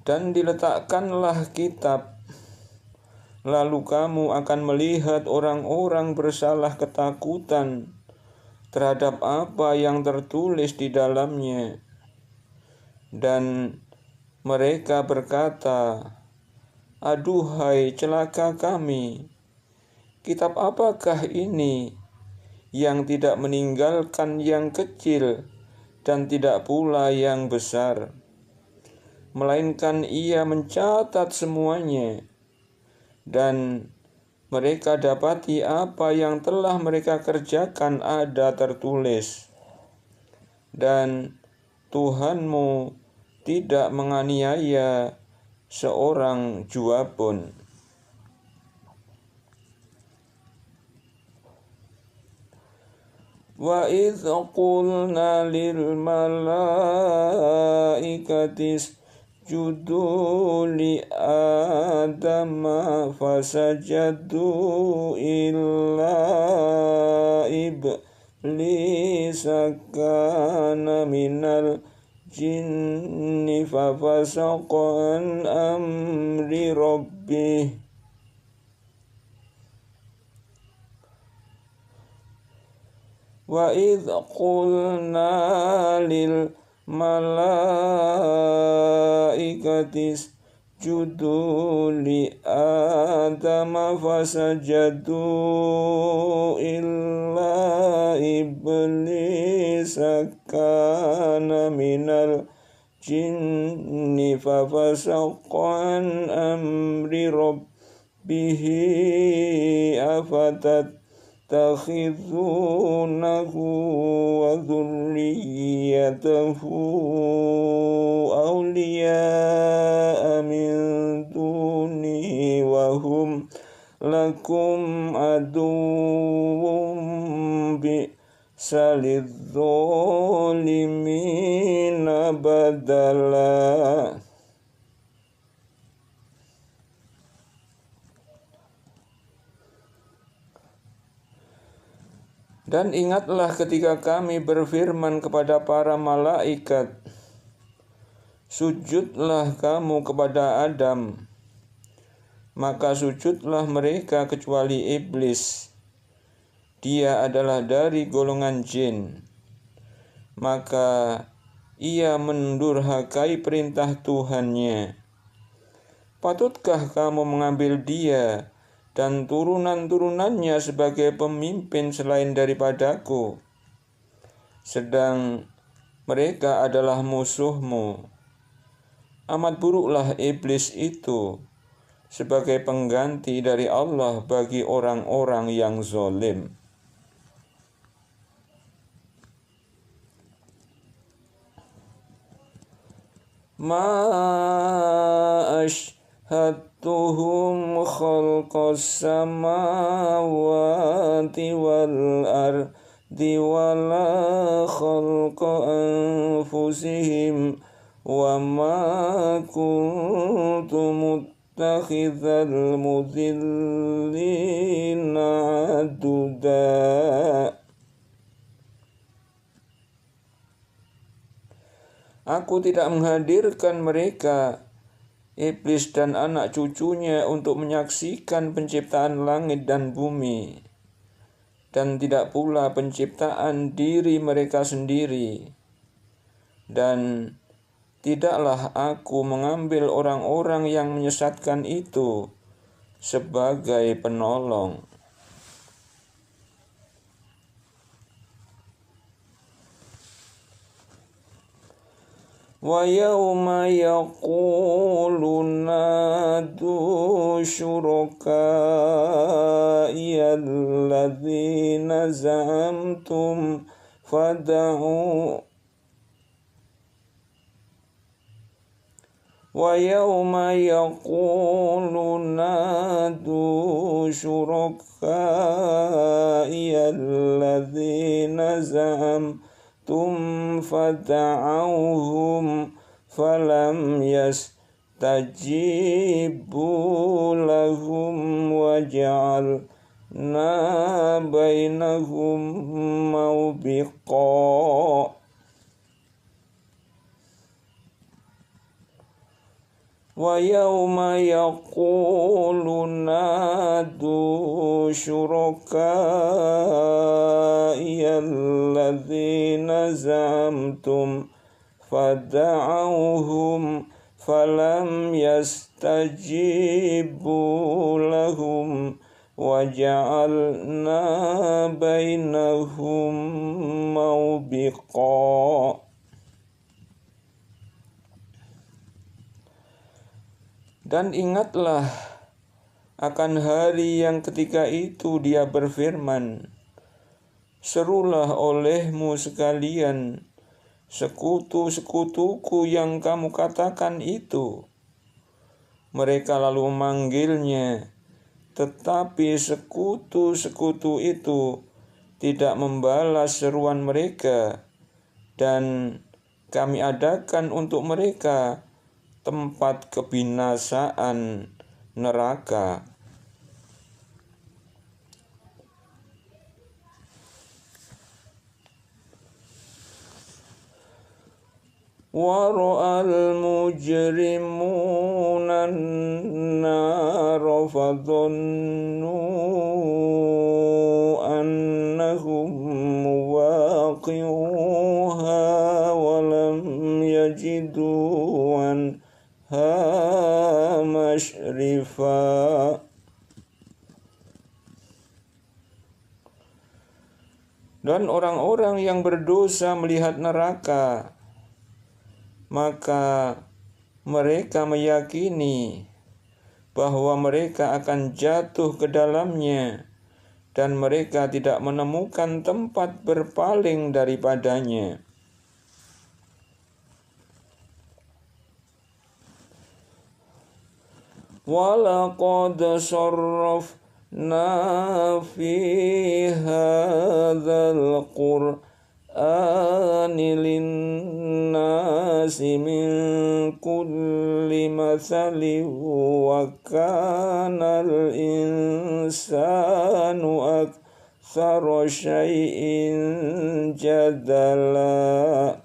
Dan diletakkanlah kitab, lalu kamu akan melihat orang-orang bersalah ketakutan terhadap apa yang tertulis di dalamnya. Dan mereka berkata, aduhai celaka kami, kitab apakah ini yang tidak meninggalkan yang kecil dan tidak pula yang besar, melainkan ia mencatat semuanya. Dan mereka dapati apa yang telah mereka kerjakan ada tertulis. Dan Tuhanmu tidak menganiaya seorang jua pun. Wa idh qulna lil malaikati isjudu li adama fasajadu illa iblisa kana minal jinni fafasaqa an amri rabbih. Wa idh qulna lil malaikati isjudu li adama fasajadu illa iblisa kana minal jinni fafasaqa an amri rabbihi afatattakhizunahu wa dhurriyyatahu awliya'a min dunihi wa hum lakum aduwwum bi'sa lidh-dhalimina badala. Dan ingatlah ketika kami berfirman kepada para malaikat, sujudlah kamu kepada Adam. Maka sujudlah mereka kecuali iblis. Dia adalah dari golongan jin. Maka ia mendurhakai perintah Tuhannya. Patutkah kamu mengambil dia dan turunan-turunannya sebagai pemimpin selain daripadaku? Sedang mereka adalah musuhmu. Amat buruklah iblis itu sebagai pengganti dari Allah bagi orang-orang yang zalim. Ma ashhadtuhum khalqas samawati wal ardi wala khalqa anfusihim wa ma kuntu muttakhidhal mudillina aduda. Aku tidak menghadirkan mereka, iblis dan anak cucunya, untuk menyaksikan penciptaan langit dan bumi, dan tidak pula penciptaan diri mereka sendiri. Dan tidaklah aku mengambil orang-orang yang menyesatkan itu sebagai penolong. Wa yawma yaqulu nadu syuraka'i alladzina za'amtum fada'u Wa yawma yaqulu nadu syuraka'i alladzina za'amtum fada'auhum falam yastajibu lahum wa ja'alna bainahum mawbiqa. Wa yawma yaqulu nadu syuraka'i alladzina za'amtum fada'auhum falam yastajibu lahum wa ja'alna bainahum mawbiqa. Dan ingatlah akan hari yang ketika itu Dia berfirman, serulah olehmu sekalian sekutu-sekutuku yang kamu katakan itu. Mereka lalu memanggilnya, tetapi sekutu-sekutu itu tidak membalas seruan mereka, dan kami adakan untuk mereka tempat kebinasaan neraka. Wa ra'al mujrimuna an-nara fadhannu annahum muwaqi'uha wa lam yajidu masyrifa. Dan orang-orang yang berdosa melihat neraka, maka mereka meyakini bahwa mereka akan jatuh ke dalamnya, dan mereka tidak menemukan tempat berpaling daripadanya. Walaqad sarrafna fi hadzal qur'ani linnasi min kulli matsalin wa kana al-insanu aktsara syai'in jadala.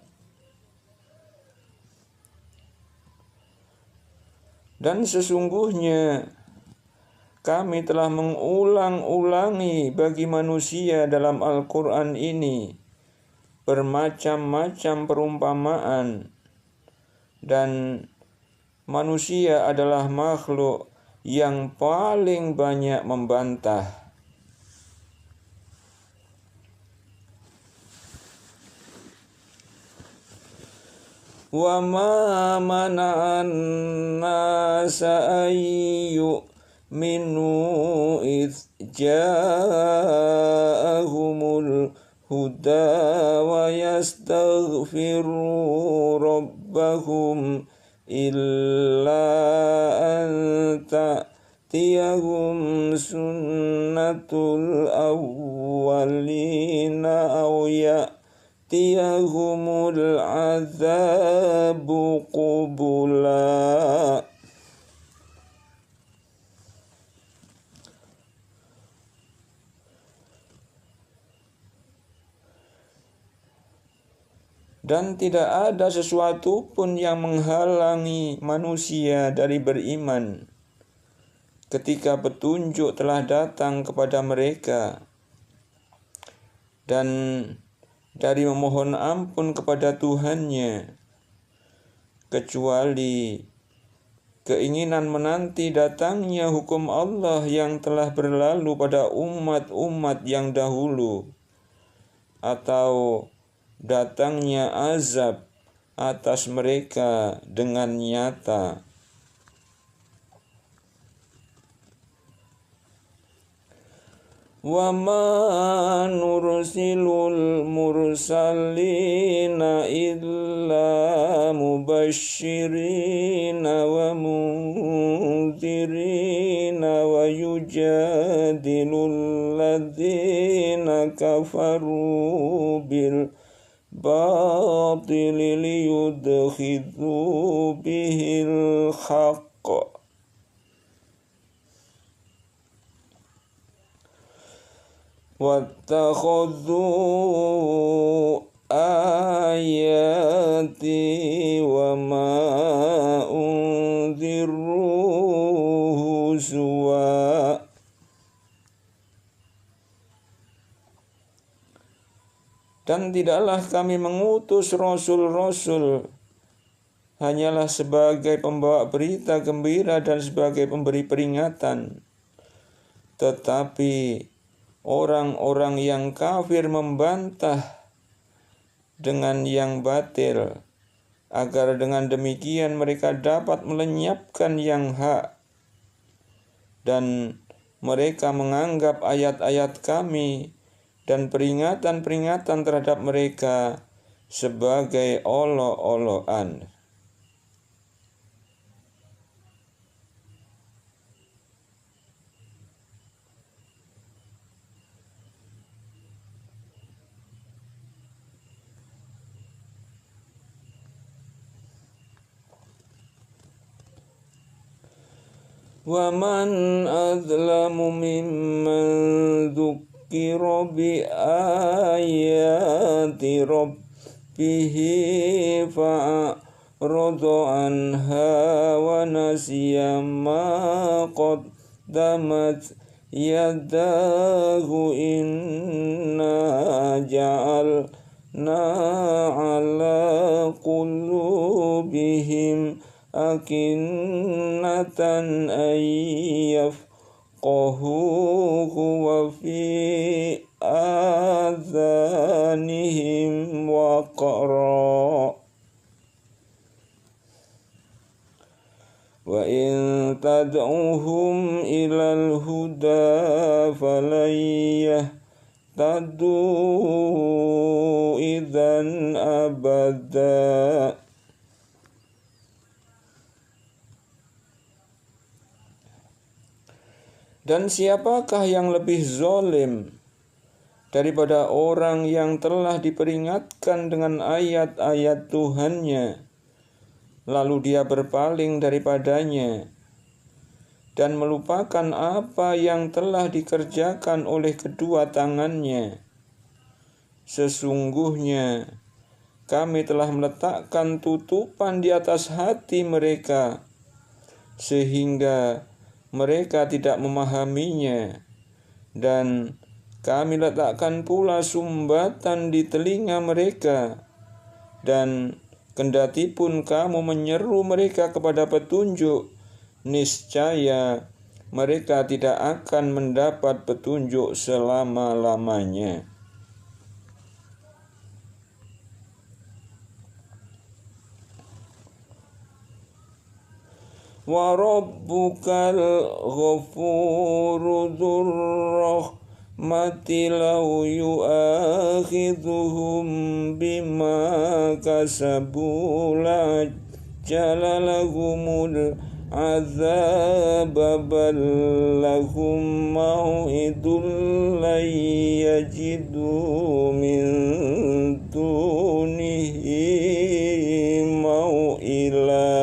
Dan sesungguhnya kami telah mengulang-ulangi bagi manusia dalam Al-Quran ini bermacam-macam perumpamaan, dan manusia adalah makhluk yang paling banyak membantah. Wa ma mana'an nasa ayyu minu idh ja'ahumul huda wa yastaghfiru rabbahum illa an ta'tiyahum sunnatul awwalina aw ya'tiyahumul azabu qubula. Dan tidak ada sesuatu pun yang menghalangi manusia dari beriman ketika petunjuk telah datang kepada mereka, dan dari memohon ampun kepada Tuhannya, kecuali keinginan menanti datangnya hukum Allah yang telah berlalu pada umat-umat yang dahulu, atau datangnya azab atas mereka dengan nyata. Wa ma nursilul mursalina illa mubashshirina wa munzirina wa yujadilul ladzina kafaru bil batili liyudkhidhu bihil haqq. Wattakhadhu ayati wa ma unziru huzwa. Dan tidaklah kami mengutus rasul-rasul hanyalah sebagai pembawa berita gembira dan sebagai pemberi peringatan, tetapi orang-orang yang kafir membantah dengan yang batil, agar dengan demikian mereka dapat melenyapkan yang hak, dan mereka menganggap ayat-ayat kami dan peringatan-peringatan terhadap mereka sebagai olok-olokan. Wa man adlamu mimman dzukira bi ayati rabbihi fa'arada anha wa nasiya ma qaddamat yadahu inna ja'alna ala qulubihim akinnatan ayyafqahuhu wa fi adhanihim waqra wa in tad'uhum ilal huda falan yahtadu idzan abada. Dan siapakah yang lebih zalim daripada orang yang telah diperingatkan dengan ayat-ayat Tuhannya, lalu dia berpaling daripadanya, dan melupakan apa yang telah dikerjakan oleh kedua tangannya. Sesungguhnya kami telah meletakkan tutupan di atas hati mereka, sehingga mereka tidak memahaminya, dan kami letakkan pula sumbatan di telinga mereka, dan kendati pun kamu menyeru mereka kepada petunjuk, niscaya mereka tidak akan mendapat petunjuk selama-lamanya. Wa rabbukal ghafuru dzur rahmati law yu'akhidhuhum bima kasabu la jalalahumul azab bal lahum mau'idul la yajidu min dunihi mau'ila.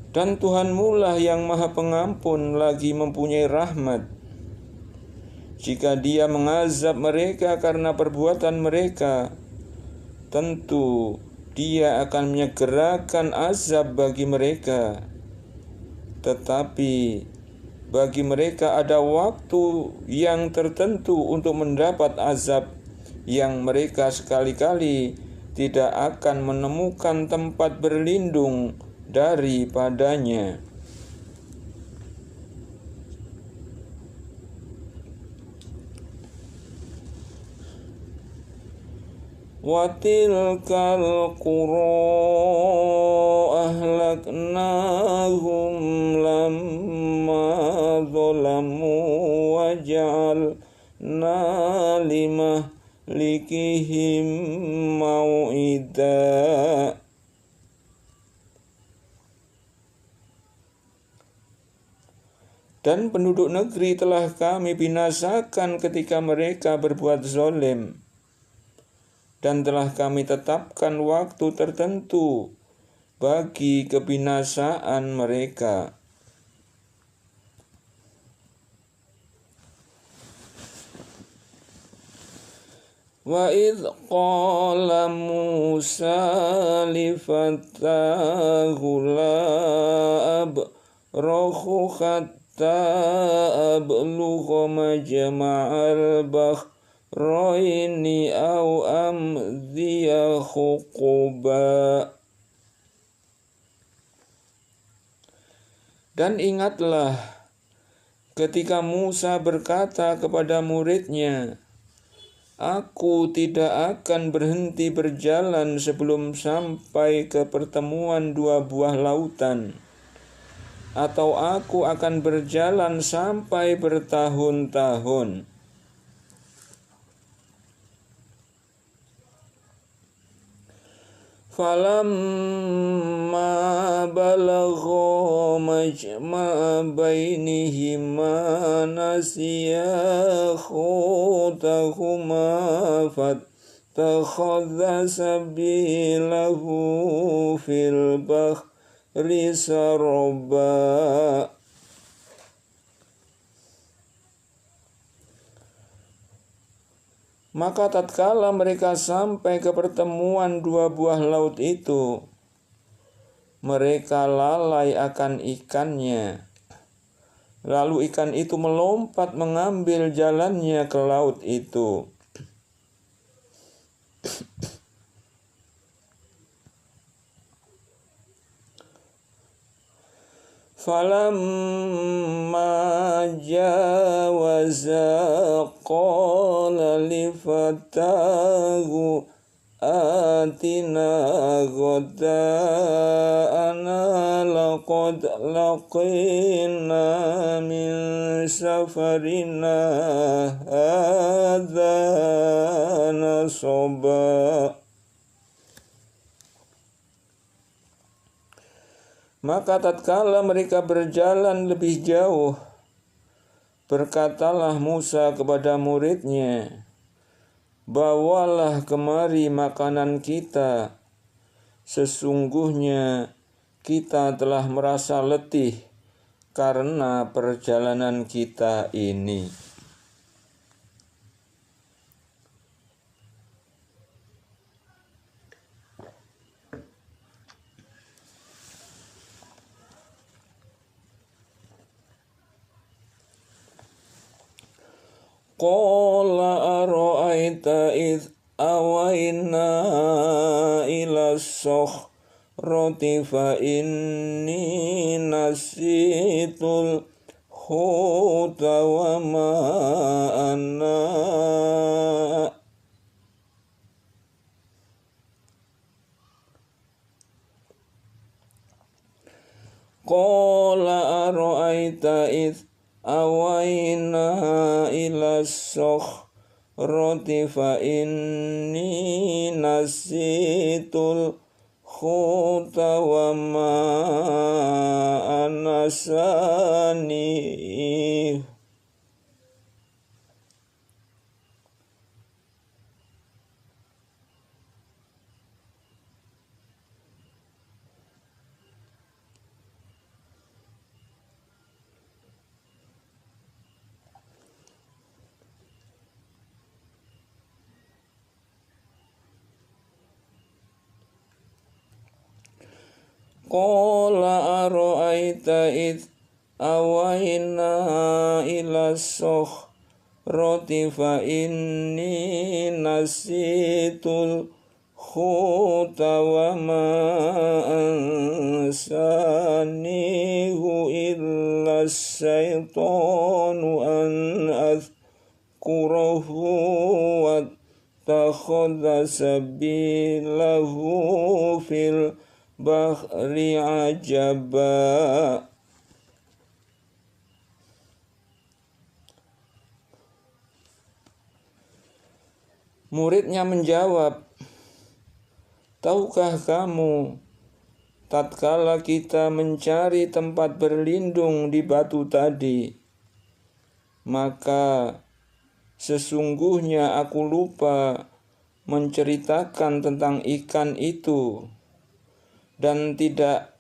Dan Tuhanmu lah yang Maha Pengampun lagi mempunyai rahmat. Jika Dia mengazab mereka karena perbuatan mereka, tentu Dia akan menyegerakan azab bagi mereka. Tetapi bagi mereka ada waktu yang tertentu untuk mendapat azab yang mereka sekali-kali tidak akan menemukan tempat berlindung daripadanya. Wa tilkal qura ahlaknahum lamma zalamu wa ja'alna limahlikihim mau'ida. Dan penduduk negeri telah kami binasakan ketika mereka berbuat zalim, dan telah kami tetapkan waktu tertentu bagi kebinasaan mereka. Wa idh qala Musa li fatahu la abrahu ablugha majma'al bahraini aw amdiya huquba. Dan ingatlah ketika Musa berkata kepada muridnya, Aku tidak akan berhenti berjalan sebelum sampai ke pertemuan dua buah lautan, atau aku akan berjalan sampai bertahun-tahun. Falamma balagha majma'a bainihima nasiya khutahuma fattakhadha sabilahu fil bahri saraba. Maka tatkala mereka sampai ke pertemuan dua buah laut itu, mereka lalai akan ikannya. Lalu ikan itu melompat mengambil jalannya ke laut itu. Falamma jawaza qala li fatahu atina ghadda'ana laqad laqina min safarina hadza nasaba. Maka tatkala mereka berjalan lebih jauh, berkatalah Musa kepada muridnya, bawalah kemari makanan kita. Sesungguhnya kita telah merasa letih karena perjalanan kita ini. Qala ara'aita idh awayna ila roti fa inni nasitul huta wa ma ana Qala ara'aita idh awayna ila roti fa inni nasitul khuta wa ma anasani. Qala ara'aita idh awayna ila roti fa inni nasitul khuta wa ma ansanihu illa syaitanu an azkurahu wa takhadha sabilahu fil bahri ajaba. Muridnya menjawab, tahukah kamu, tatkala kita mencari tempat berlindung di batu tadi, maka sesungguhnya aku lupa menceritakan tentang ikan itu, dan tidak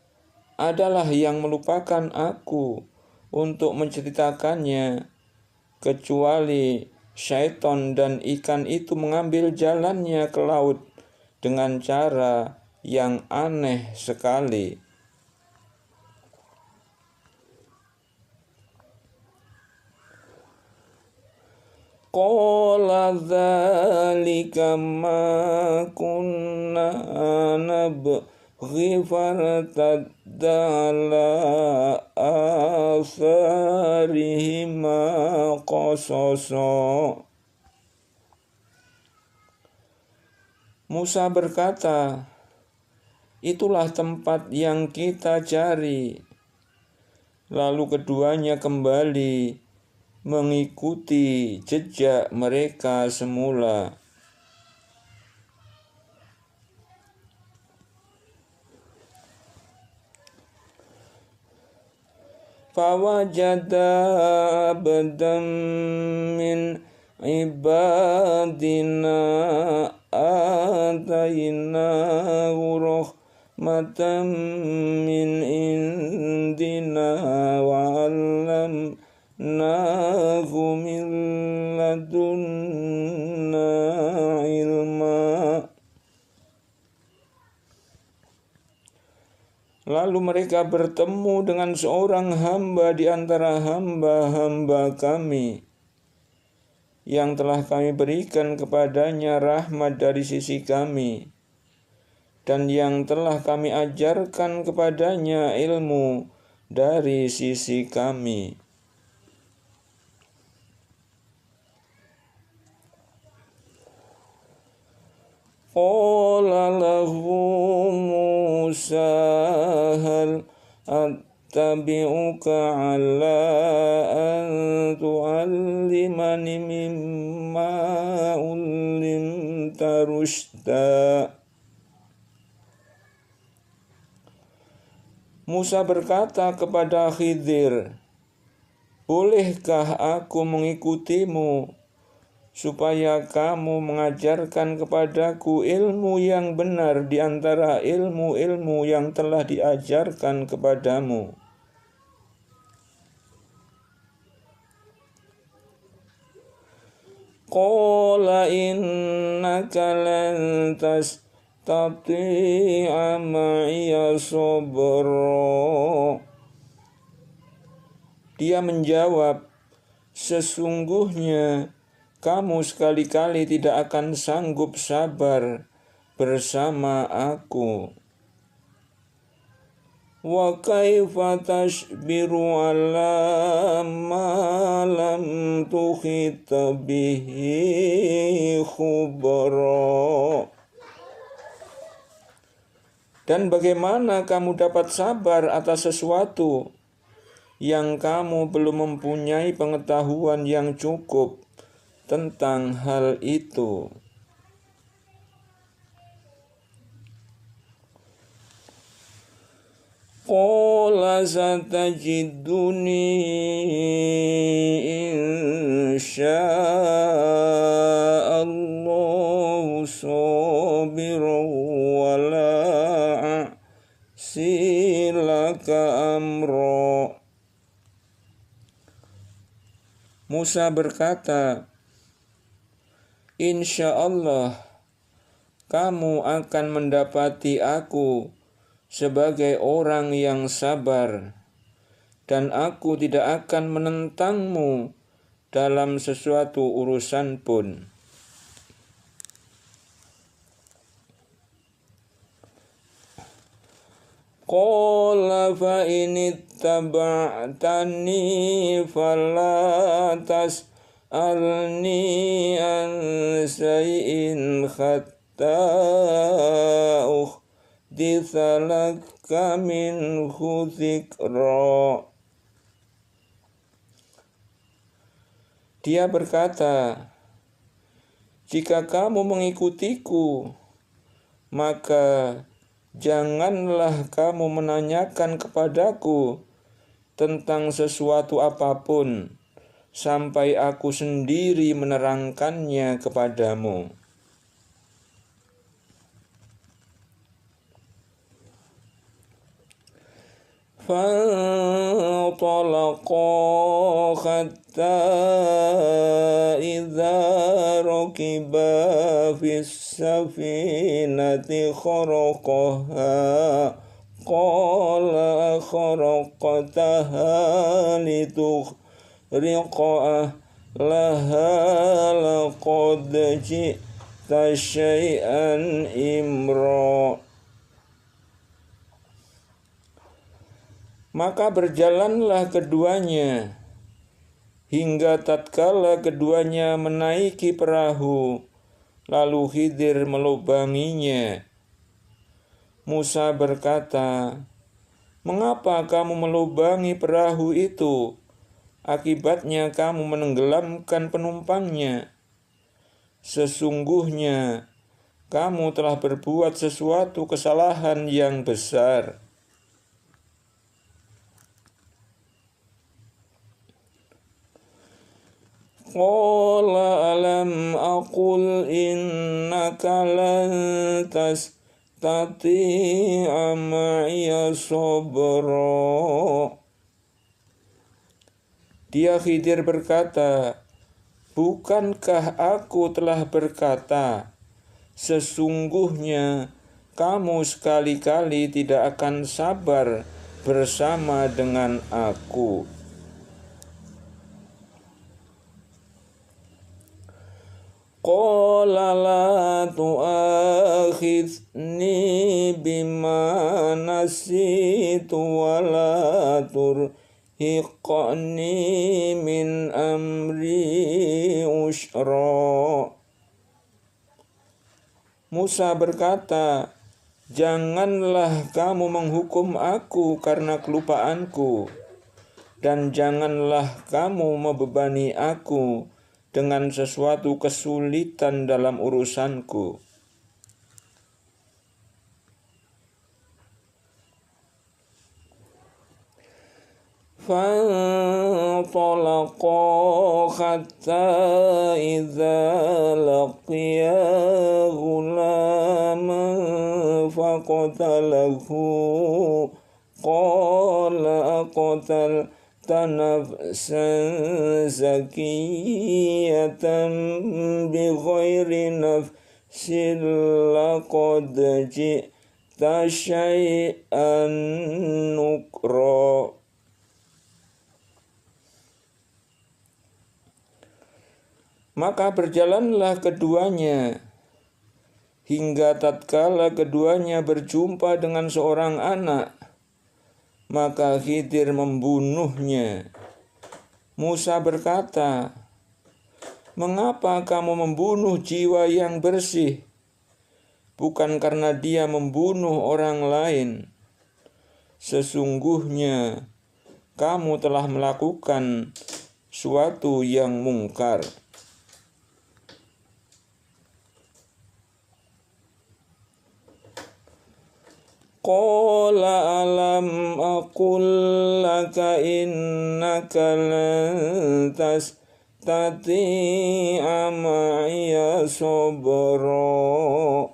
adalah yang melupakan aku untuk menceritakannya, kecuali syaitan dan ikan itu mengambil jalannya ke laut dengan cara yang aneh sekali. Qala dzalika ma kunna nabghi fartadda ala atharihima qasasa. Musa berkata, itulah tempat yang kita cari. Lalu keduanya kembali mengikuti jejak mereka semula. Fawajada abdan min ibadina atainahu rahmatan min indina wa 'allamnahu min ladunna ilma. Lalu mereka bertemu dengan seorang hamba di antara hamba-hamba kami, yang telah kami berikan kepadanya rahmat dari sisi kami, dan yang telah kami ajarkan kepadanya ilmu dari sisi kami. Qala lahu Musa hal attabi'uka ala an tu'allimani mimma ullimta rushda. Musa berkata kepada Khidir, bolehkah aku mengikutimu supaya kamu mengajarkan kepadaku ilmu yang benar di antara ilmu-ilmu yang telah diajarkan kepadamu. Qala innaka lan tastati'a ma'iya sabra. Dia menjawab, sesungguhnya kamu sekali-kali tidak akan sanggup sabar bersama aku. Wa kaifa tasbiru ala ma lam tuhit bihi khubra. Dan bagaimana kamu dapat sabar atas sesuatu yang kamu belum mempunyai pengetahuan yang cukup tentang hal itu? Qala satajiduni insya'allahu sabiran wa la a'silaka amra. Musa berkata, insya Allah kamu akan mendapati aku sebagai orang yang sabar, dan aku tidak akan menentangmu dalam sesuatu urusan pun. Qala fa inittaba'tani fala tas'alni an shay'in hatta dithalaka minhu dzikra. Dia berkata, jika kamu mengikutiku, maka janganlah kamu menanyakan kepadaku tentang sesuatu apapun sampai aku sendiri menerangkannya kepadamu. فانطلقا حتى إذا ركبا في السفينة خرقها قال أخرقتها لتغرق أهلها لقد جئت شيئا إمرا. Maka berjalanlah keduanya hingga tatkala keduanya menaiki perahu, lalu Khidir melubanginya. Musa berkata, mengapa kamu melubangi perahu itu? Akibatnya kamu menenggelamkan penumpangnya. Sesungguhnya kamu telah berbuat sesuatu kesalahan yang besar. Qala alam aqul innaka lan tastati'a ma'iya sabra. Dia Khidir berkata, bukankah aku telah berkata, sesungguhnya kamu sekali-kali tidak akan sabar bersama dengan aku. Qala la tu'akhidhni bima nasitu wa la turhiqni min amri usra. Musa berkata, janganlah kamu menghukum aku karena kelupaanku, dan janganlah kamu membebani aku dengan sesuatu kesulitan dalam urusanku. فانطلقا حتى إذا لقيا غلاما فقتله قال أقتلت نفسا زكية بغير نفس لقد جئت شيئا نكرا. Maka berjalanlah keduanya hingga tatkala keduanya berjumpa dengan seorang anak, maka Khidir membunuhnya. Musa berkata, "Mengapa kamu membunuh jiwa yang bersih? Bukan karena dia membunuh orang lain. Sesungguhnya kamu telah melakukan suatu yang mungkar." Qala alam aqul laka innaka lan tastati'a ma'iya sabra.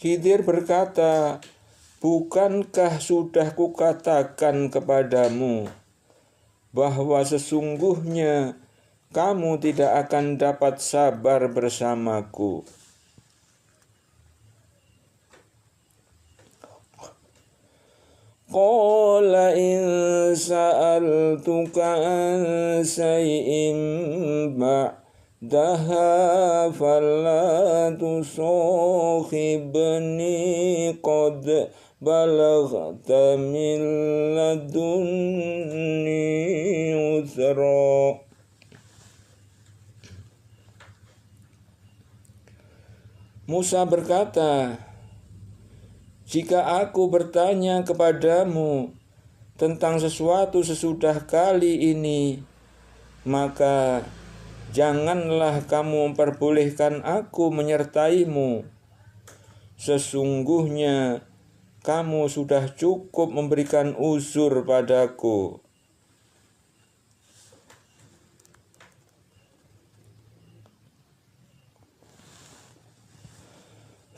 Khidir berkata, "Bukankah sudah kukatakan kepadamu bahwa sesungguhnya kamu tidak akan dapat sabar bersamaku?" Qala in sa'altuka an shay'in ba'daha fala tusakhibni qad balaghta min ladunni uzra. Musa berkata, "Jika aku bertanya kepadamu tentang sesuatu sesudah kali ini, maka janganlah kamu memperbolehkan aku menyertaimu. Sesungguhnya kamu sudah cukup memberikan uzur padaku."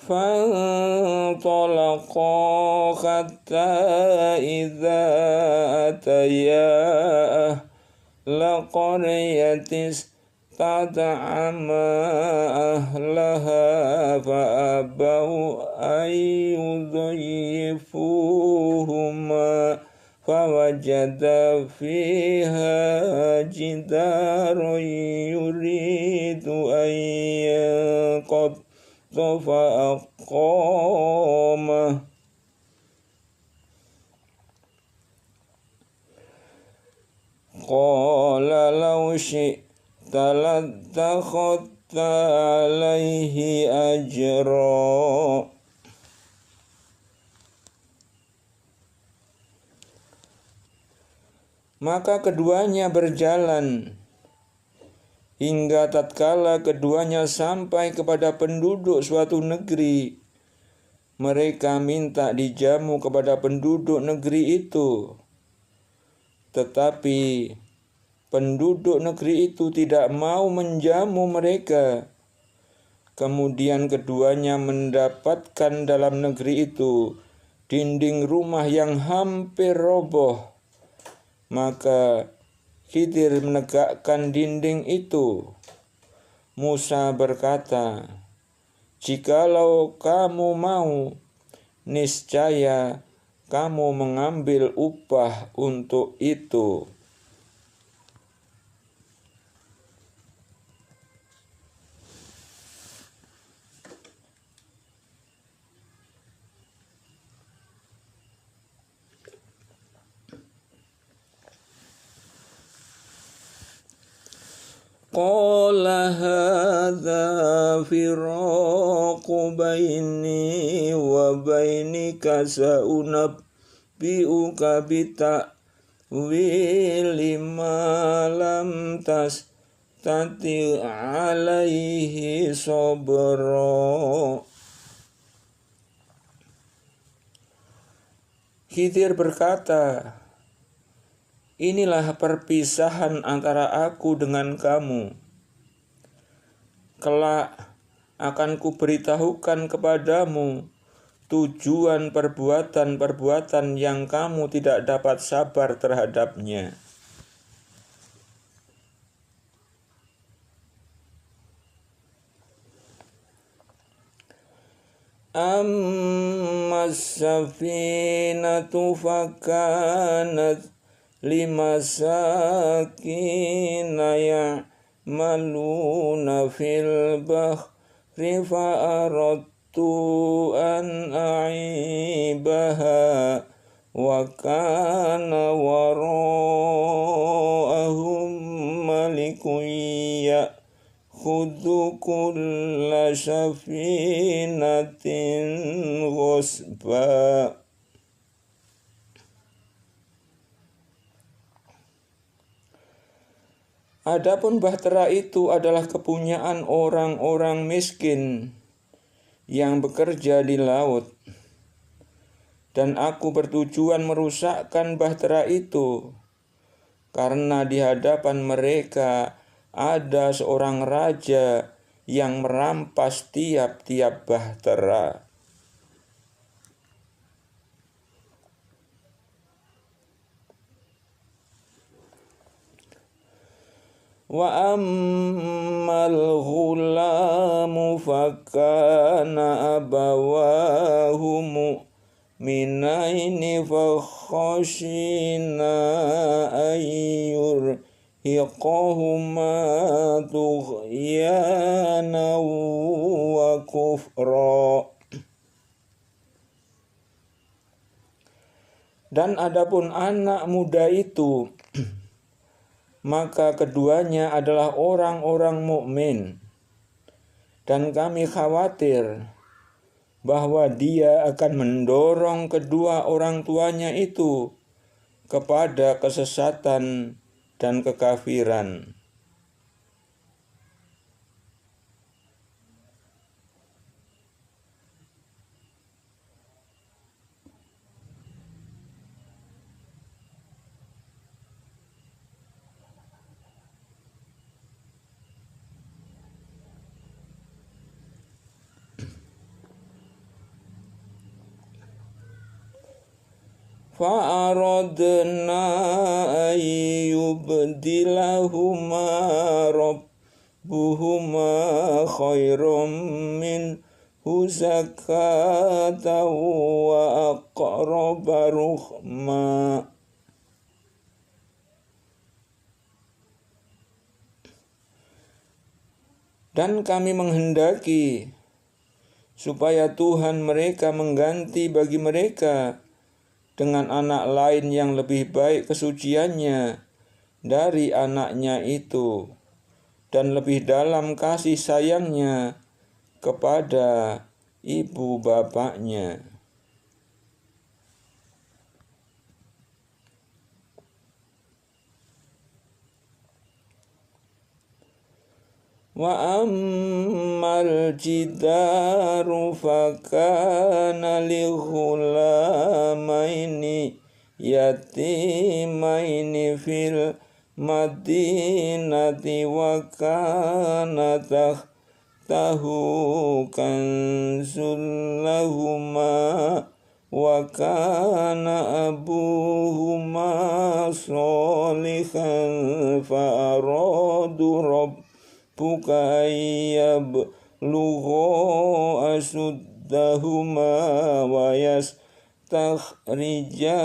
فانطلقا حتى إذا أتيا أهل قرية استطعما أهلها فأبوا أن يضيفوهما فوجد فيها جدارا يريد أن ينقض فأقامه قال لو شئت لاتخذت عليه أجرا. Maka keduanya berjalan hingga tatkala keduanya sampai kepada penduduk suatu negeri. Mereka minta dijamu kepada penduduk negeri itu, tetapi penduduk negeri itu tidak mau menjamu mereka. Kemudian keduanya mendapatkan dalam negeri itu dinding rumah yang hampir roboh. Maka Khidir menegakkan dinding itu. Musa berkata, "Jikalau kamu mau, niscaya kamu mengambil upah untuk itu." Qala hadza firaqu baini wa bainika sa'unabbi'uka bita'wili ma lam tastati' alaihi sabra. Khidir berkata, inilah perpisahan antara aku dengan kamu. Kelak akan kuberitahukan kepadamu tujuan perbuatan-perbuatan yang kamu tidak dapat sabar terhadapnya. Amma as-safinatu fakanat limasakina ya'maluna fil bahri fa'aradtu an a'ibaha wa kana wara'ahum malikun khudhu kulla safinatin ghusba. Adapun bahtera itu adalah kepunyaan orang-orang miskin yang bekerja di laut, dan aku bertujuan merusakkan bahtera itu karena di hadapan mereka ada seorang raja yang merampas tiap-tiap bahtera. Wa ammal ghulamu fakana abawahu mu'minaini fakhashina ayyur hiqahuma tughyana wa kufra. Dan adapun anak muda itu, maka keduanya adalah orang-orang mukmin, dan kami khawatir bahwa dia akan mendorong kedua orang tuanya itu kepada kesesatan dan kekafiran. Fa'aradna ayyubdilahuma rabbuhuma khairum minhu zakatan wa aqraba ruhma. Dan kami menghendaki supaya Tuhan mereka mengganti bagi mereka dengan anak lain yang lebih baik kesuciannya dari anaknya itu, dan lebih dalam kasih sayangnya kepada ibu bapaknya. Wa ammal jidaru fakana li ghulamaini yatimaini fil madinati wa kana tahtahu kanzul lahuma wa kana abuhuma sholihan fa aradu buka yablugha asuddahuma wa yastakhrija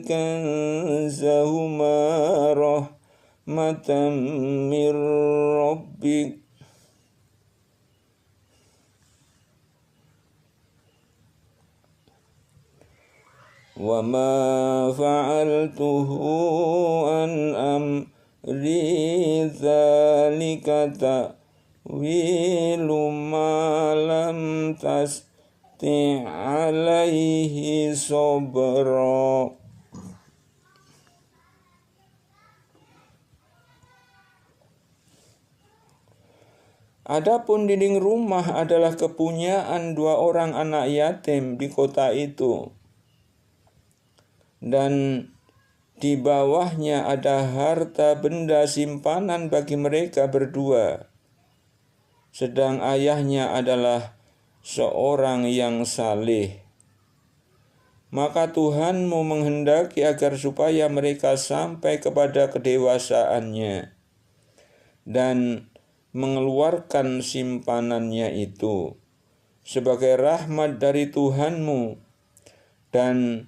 kanzahuma rahmatan mir rabbik wa ma fa'altuhu an amri dzalika ta'wilu ma lam tasti' alaihi sabra. Adapun dinding rumah adalah kepunyaan dua orang anak yatim di kota itu, dan Di bawahnya ada harta benda simpanan bagi mereka berdua, sedang ayahnya adalah seorang yang saleh. Maka Tuhanmu menghendaki agar supaya mereka sampai kepada kedewasaannya dan mengeluarkan simpanannya itu sebagai rahmat dari Tuhanmu, dan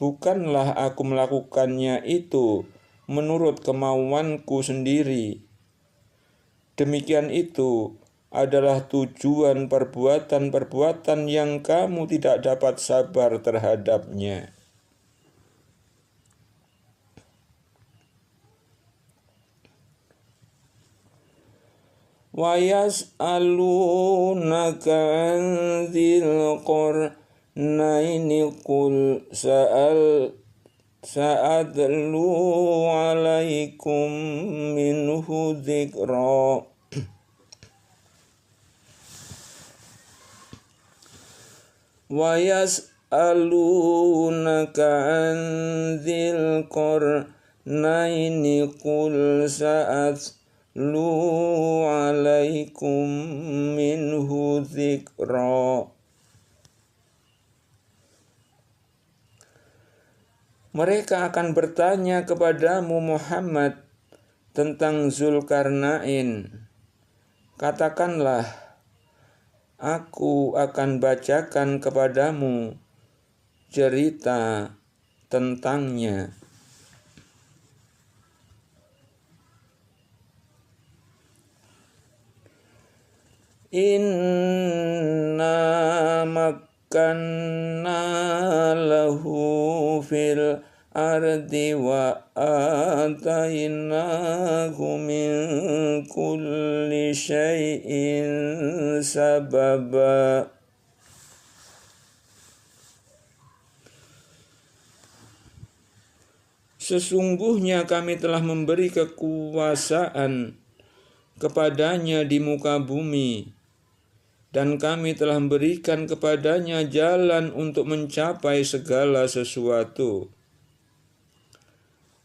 bukanlah aku melakukannya itu menurut kemauanku sendiri. Demikian itu adalah tujuan perbuatan-perbuatan yang kamu tidak dapat sabar terhadapnya. Wa yas'alunaka 'anil qarnaini qul sa'adlu 'alaikum minhu dzikra. Wa yas'alunaka 'anil qarnaini qul sa'adlu 'alaikum minhu dzikra. Mereka akan bertanya kepadamu Muhammad tentang Zulkarnain. Katakanlah, aku akan bacakan kepadamu cerita tentangnya. Inna makkanna lahu fil ardi wa atainahu min kulli syai'in sababa. Sesungguhnya kami telah memberi kekuasaan kepadanya di muka bumi, dan kami telah memberikan kepadanya jalan untuk mencapai segala sesuatu.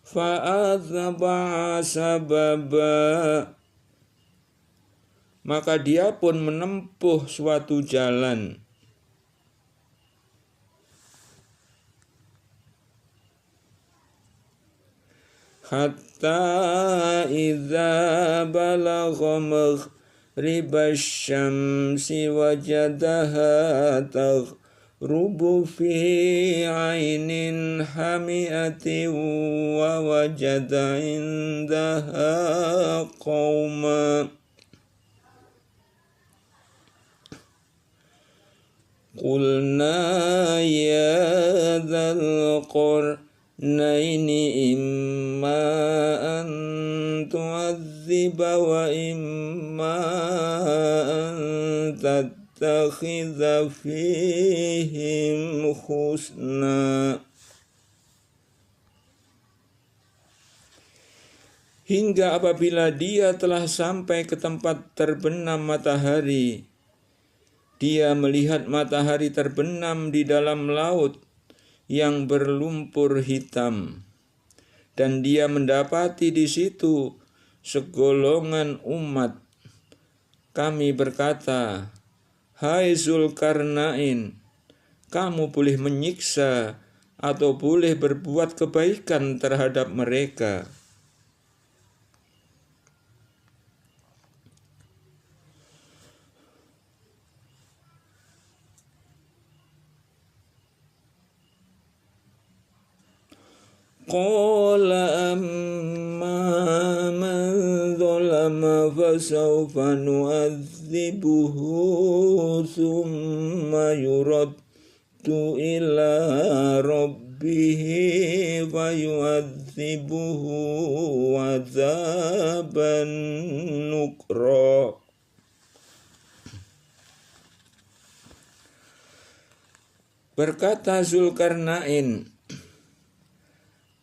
Fa'atba'a sababa, maka dia pun menempuh suatu jalan. Hatta idza balagha maghribasy syamsi wajadaha taghrubu fi 'ainin hami'atin wa wajada 'indaha qauma. Qulna ya dzal qarnaini imma an tu'adziba wa imma an tattakhidha fihim husna. Hingga apabila dia telah sampai ke tempat terbenam matahari, dia melihat matahari terbenam di dalam laut yang berlumpur hitam, dan dia mendapati di situ segolongan umat. Kami berkata, hai Zulkarnain, kamu boleh menyiksa atau boleh berbuat kebaikan terhadap mereka. Qala amma man zalama fasawfa nu'adzibuhu thumma yuraddu ila rabbihi fayu'adzibuhu 'adzaban nukra. Berkata Zulkarnain,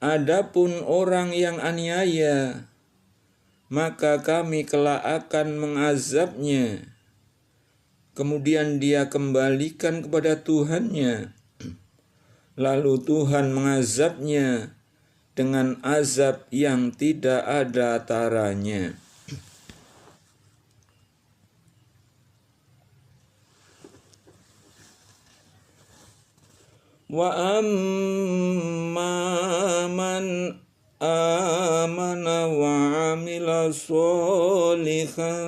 adapun orang yang aniaya, maka kami kelak akan mengazabnya. Kemudian dia kembalikan kepada Tuhannya, lalu Tuhan mengazabnya dengan azab yang tidak ada taranya. Wa amma man amana wa amila sholihan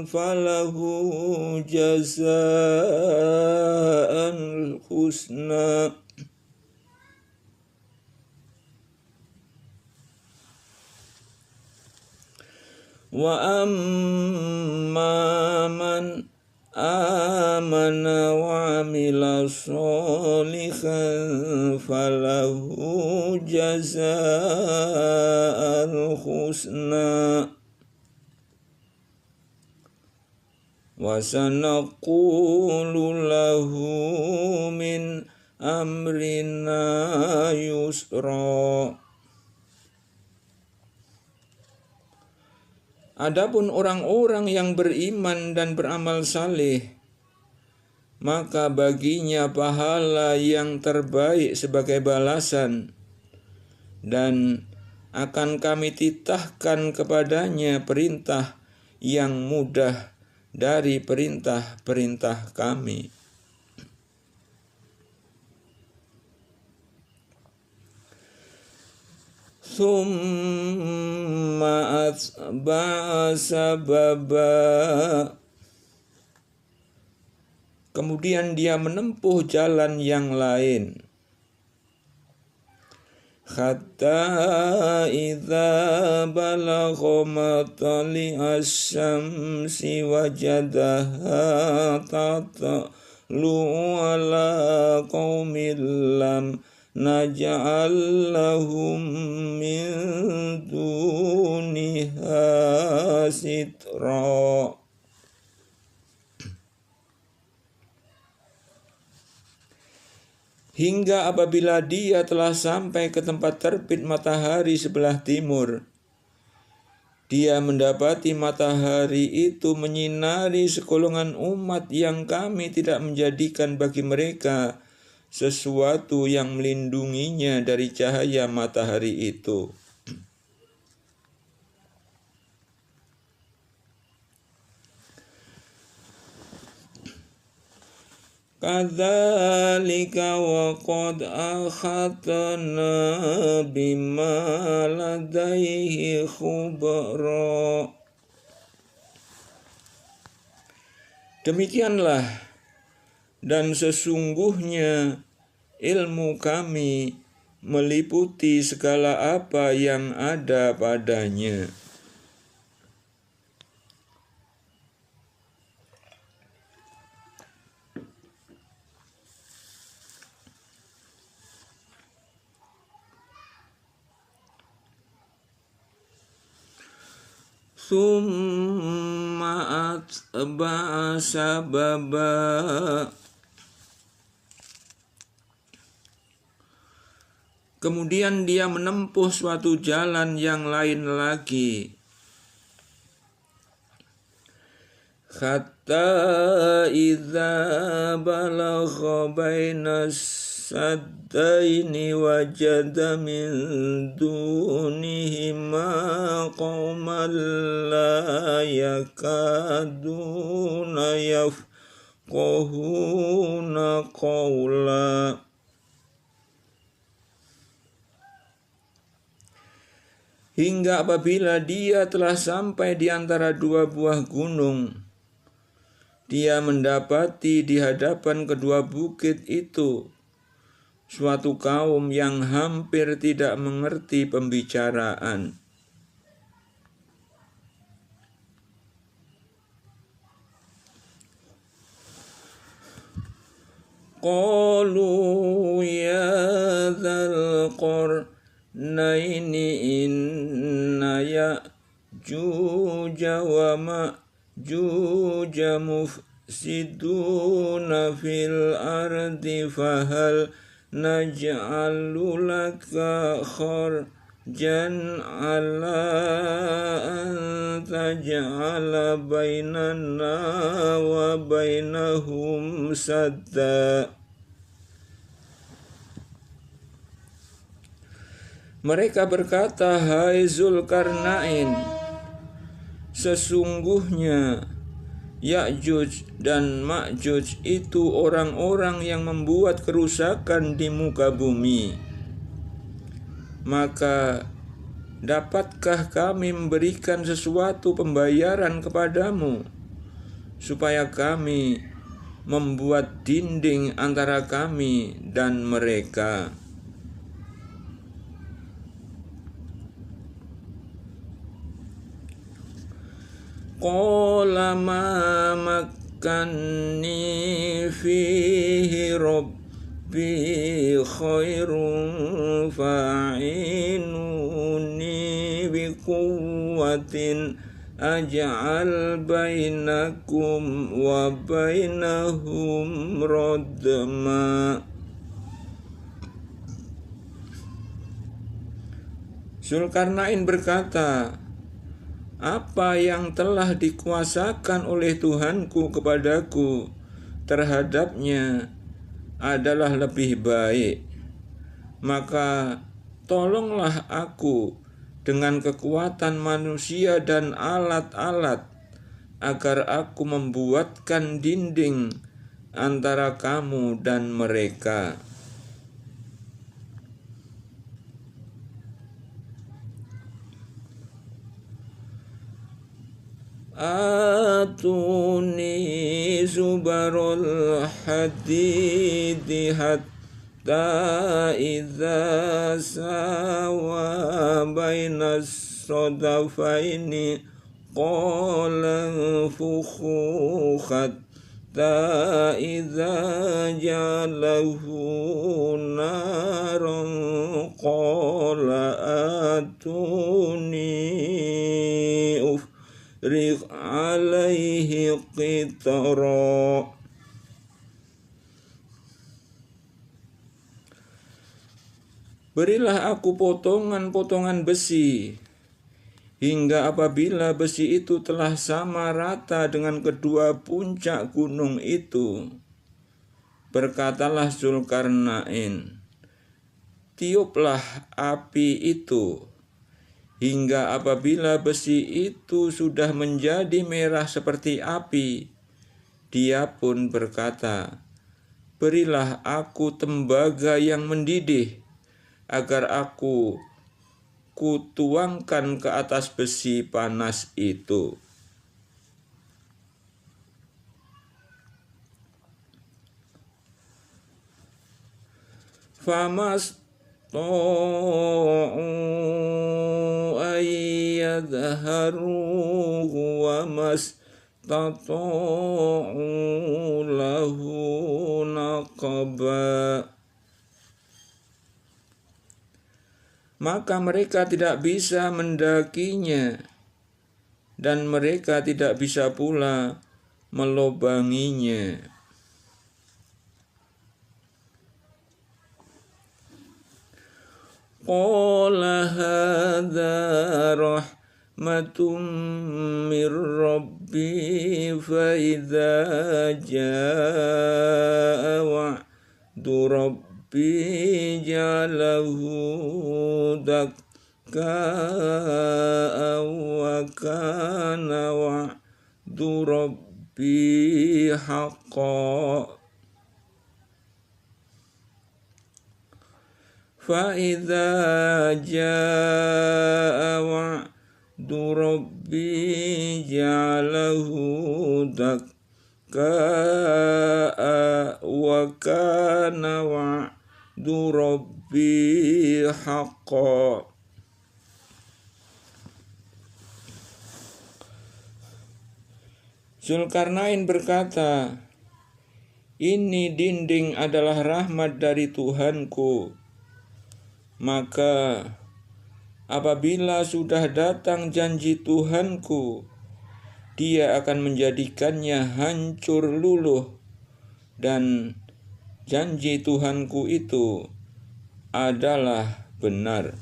falahu jazaa'an husna. Wa amma man amana wa amila sholihan falahu jazaa'al husna wa sanaqulu lahu min amrina yusra. Adapun orang-orang yang beriman dan beramal saleh, maka baginya pahala yang terbaik sebagai balasan, dan akan kami titahkan kepadanya perintah yang mudah dari perintah-perintah kami. Summa atba'a sababa. Kemudian dia menempuh jalan yang lain. Hatta idza balagha matli'as syamsi wajadaha tatlu ala qaumin lam naj'al lahum min duniha sitra. Hingga apabila dia telah sampai ke tempat terbit matahari sebelah timur, dia mendapati matahari itu menyinari segolongan umat yang kami tidak menjadikan bagi mereka sesuatu yang melindunginya dari cahaya matahari itu. Kadzalika wa qad akhatna bima ladaihi khubra. Demikianlah, dan sesungguhnya ilmu kami meliputi segala apa yang ada padanya. Summa atba'a sababa. Kemudian dia menempuh suatu jalan yang lain lagi. Hatta idza balagha bainas saddaini wajada min dunihima qauman la yakaduna yafqahuna qawla. Hingga apabila dia telah sampai di antara dua buah gunung, dia mendapati di hadapan kedua bukit itu suatu kaum yang hampir tidak mengerti pembicaraan. Qalu ya dzal qarnaini inna ya'juja wa ma'juja mufsiduna fil ardi fahal naj'alu laka kharjan ala an taj'ala bainana wa bainahum sadda. Mereka berkata, "Hai Zulkarnain, sesungguhnya Ya'juj dan Ma'juj itu orang-orang yang membuat kerusakan di muka bumi. Maka dapatkah kami memberikan sesuatu pembayaran kepadamu, supaya kami membuat dinding antara kami dan mereka?" Qala ma makkanni fihi rabbi khairun fa'inuni biquwwatin aj'al bainakum wa bainahum radma. Zulkarnain berkata, "Apa yang telah dikuasakan oleh Tuhanku kepadaku terhadapnya adalah lebih baik. Maka tolonglah aku dengan kekuatan manusia dan alat-alat, agar aku membuatkan dinding antara kamu dan mereka." Atuni zubarul hadidi hatta idza sawa bainas sadafaini qala fukhu hatta idza jalahu naran qala atuni ufrigh alaihi qitara. Berilah aku potongan-potongan besi, hingga apabila besi itu telah sama rata dengan kedua puncak gunung itu, berkatalah Zulkarnain, "Tiuplah api itu," hingga apabila besi itu sudah menjadi merah seperti api. Dia pun berkata, "Berilah aku tembaga yang mendidih, agar aku kutuangkan ke atas besi panas itu." Famasta'u ayyadharuhu wa mastata'u lahu naqaba. Maka mereka tidak bisa mendakinya, dan mereka tidak bisa pula melobanginya. Qala hadza rahmatun mir rabbi fa idza jaa wa'du rabbi ja'alahu dakka wa kana wa'du rabbi haqqan. فَإِذَا جَاءَ وَعْدُ رَبِّي جَعَلَهُ دَكَّاءَ وَكَانَ وَعْدُ رَبِّي حَقًّا. Zulkarnain berkata, "Ini dinding adalah rahmat dari Tuhanku. Maka apabila sudah datang janji Tuhanku, Dia akan menjadikannya hancur luluh, dan janji Tuhanku itu adalah benar."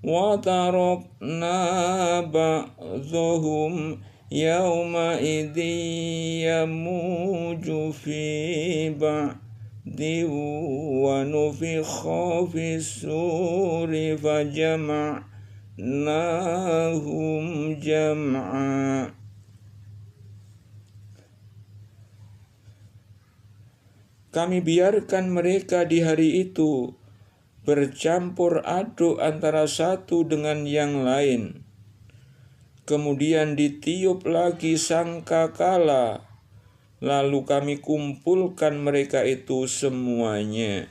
Wa tarakna ba'dhum yauma idzi yamuju fi ba'di wa nufikha fis suri fajama'nahum jam'a. Kami biarkan mereka di hari itu bercampur aduk antara satu dengan yang lain. Kemudian ditiup lagi sangkakala, lalu kami kumpulkan mereka itu semuanya.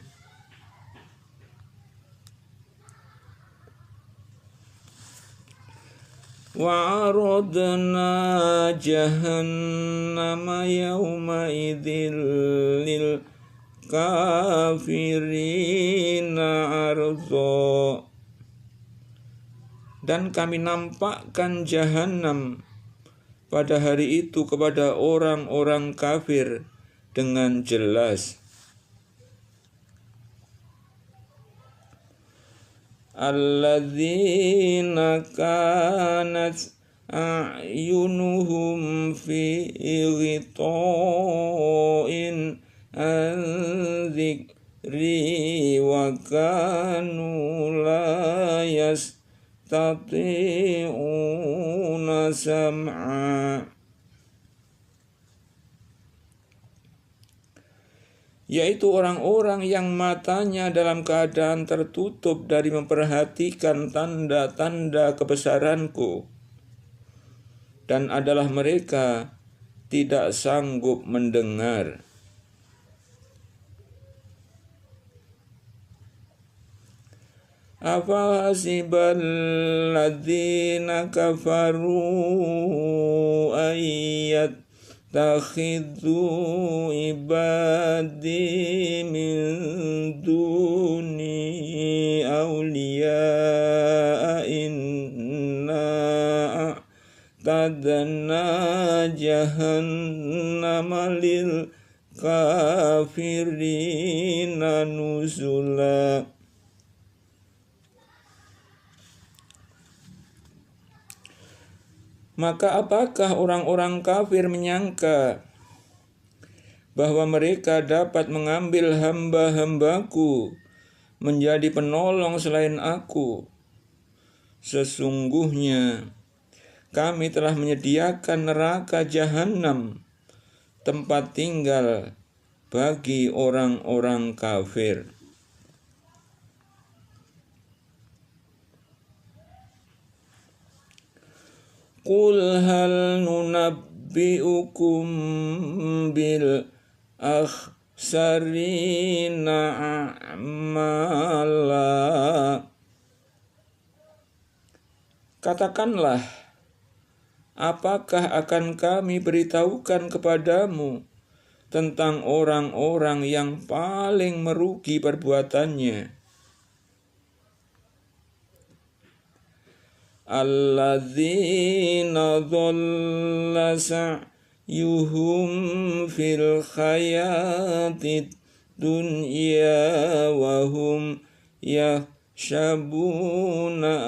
Wa aradna jahannama yawma idzil lil kafirina ardo. Dan kami nampakkan jahanam pada hari itu kepada orang-orang kafir dengan jelas. Alladzina kanat a'yunuhum fi ghita'in an dzikri wa kanu la yastati'una sam'a. Yaitu orang-orang yang matanya dalam keadaan tertutup dari memperhatikan tanda-tanda kebesaranku, dan adalah mereka tidak sanggup mendengar. Afahasibal ladzina kafaru ayyat takhidhu ibadi min duni awliya inna a'tadna jahannama lil kafirina nuzula. Maka apakah orang-orang kafir menyangka bahwa mereka dapat mengambil hamba-hambaku menjadi penolong selain aku? Sesungguhnya kami telah menyediakan neraka jahanam, tempat tinggal bagi orang-orang kafir. Qul hal nunabbi'ukum bil akhsarina a'mala. Katakanlah, apakah akan kami beritahukan kepadamu tentang orang-orang yang paling merugi perbuatannya? Alladzina dhalla sa'yuhum fil hayatid dunya wa hum yahsabuna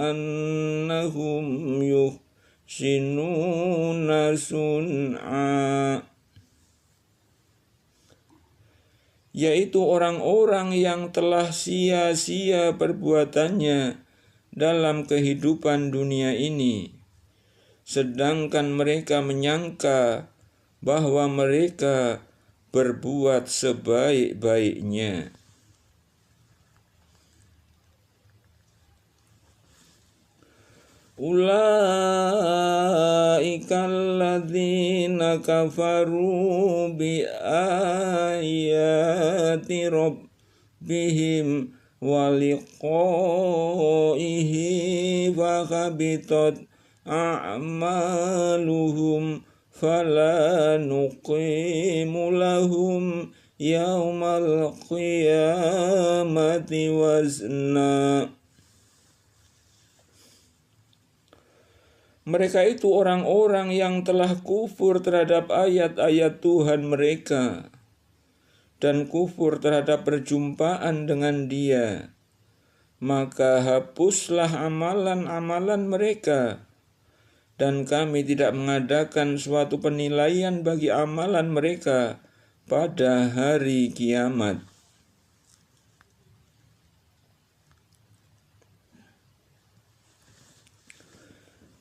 annahum yuhsinuna sun'a. Yaitu orang-orang yang telah sia-sia perbuatannya dalam kehidupan dunia ini, sedangkan mereka menyangka bahwa mereka berbuat sebaik-baiknya. Ulaika alladzina kafaru bi ayati rabbihim wa liqa'ihi fa habitat a'maluhum fala nuqimu lahum yaumal qiyamati wazna. Mereka itu orang-orang yang telah kufur terhadap ayat-ayat Tuhan mereka dan kufur terhadap perjumpaan dengan Dia. Maka hapuslah amalan-amalan mereka dan kami tidak mengadakan suatu penilaian bagi amalan mereka pada hari kiamat.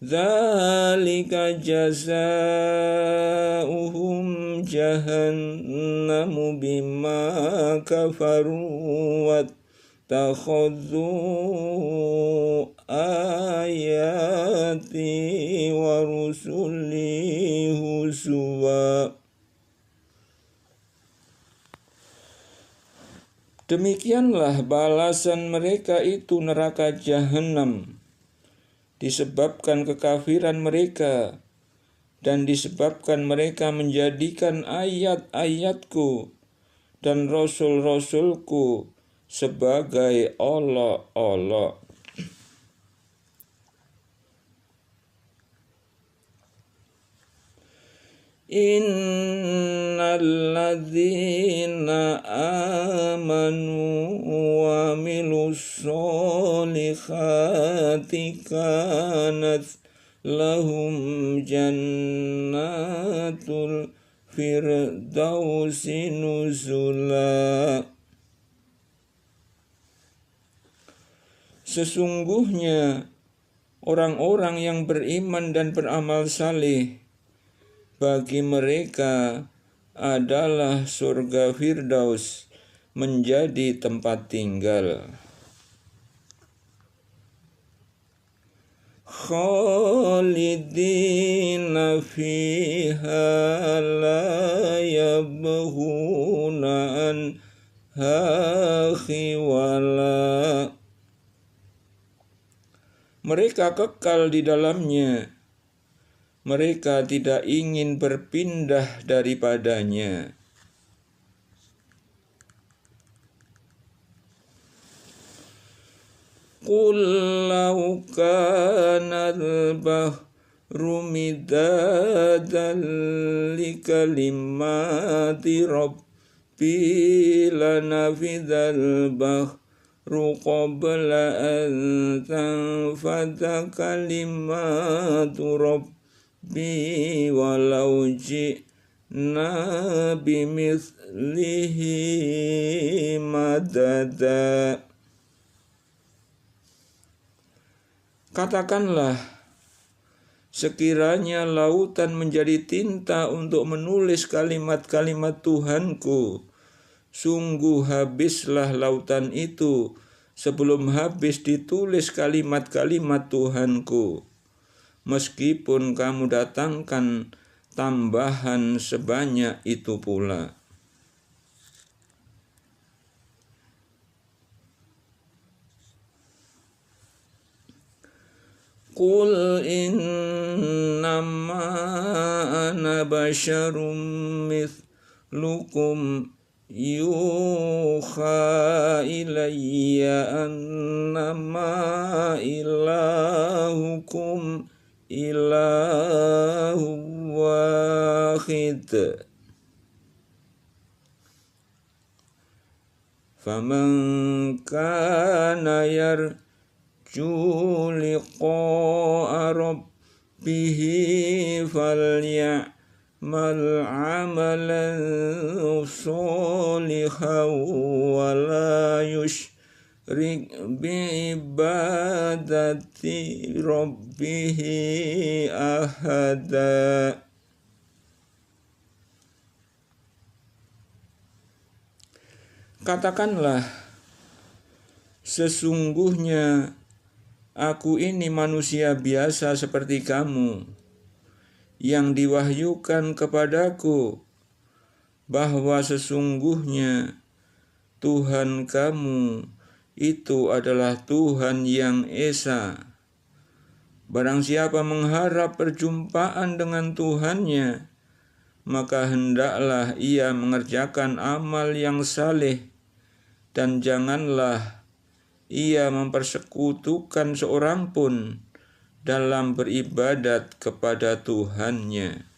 Dzalika jazaa'uhum jahannamu bima kafaru wattakhadhu ayati wa rusuli huzwa. Demikianlah balasan mereka itu neraka jahanam, disebabkan kekafiran mereka dan disebabkan mereka menjadikan ayat-ayatku dan rasul-rasulku sebagai olok-olok. Innal ladzina amanu wa amilus solihati kanat lahum jannatul firdausi nuzula. Sesungguhnya orang-orang yang beriman dan beramal saleh, bagi mereka adalah surga Firdaus menjadi tempat tinggal. Khalidina fiha la yabghuna anha khiwala. Mereka kekal di dalamnya, mereka tidak ingin berpindah daripadanya. Qul law kana al-bahru midadan li kalimati rabbi lanafidhal bahru qabla an tanfadha kalimatu rabbi walau ji'na bimithlihi madada. Katakanlah, sekiranya lautan menjadi tinta untuk menulis kalimat-kalimat Tuhanku, sungguh habislah lautan itu sebelum habis ditulis kalimat-kalimat Tuhanku. Meskipun kamu datangkan tambahan sebanyak itu pula. Qul innama ana basyarum mithlukum yuha ilayya annama ilahukum ilahu wahid. Faman kana liqa'a rabbihi falya'mal 'amalan shalihan wa la yushrik bi'ibadati rabbihi ahada. Katakanlah, sesungguhnya aku ini manusia biasa seperti kamu, yang diwahyukan kepadaku bahwa sesungguhnya Tuhan kamu itu adalah Tuhan yang esa. Barang siapa mengharap perjumpaan dengan Tuhannya, maka hendaklah ia mengerjakan amal yang saleh, dan janganlah ia mempersekutukan seorang pun dalam beribadat kepada Tuhannya.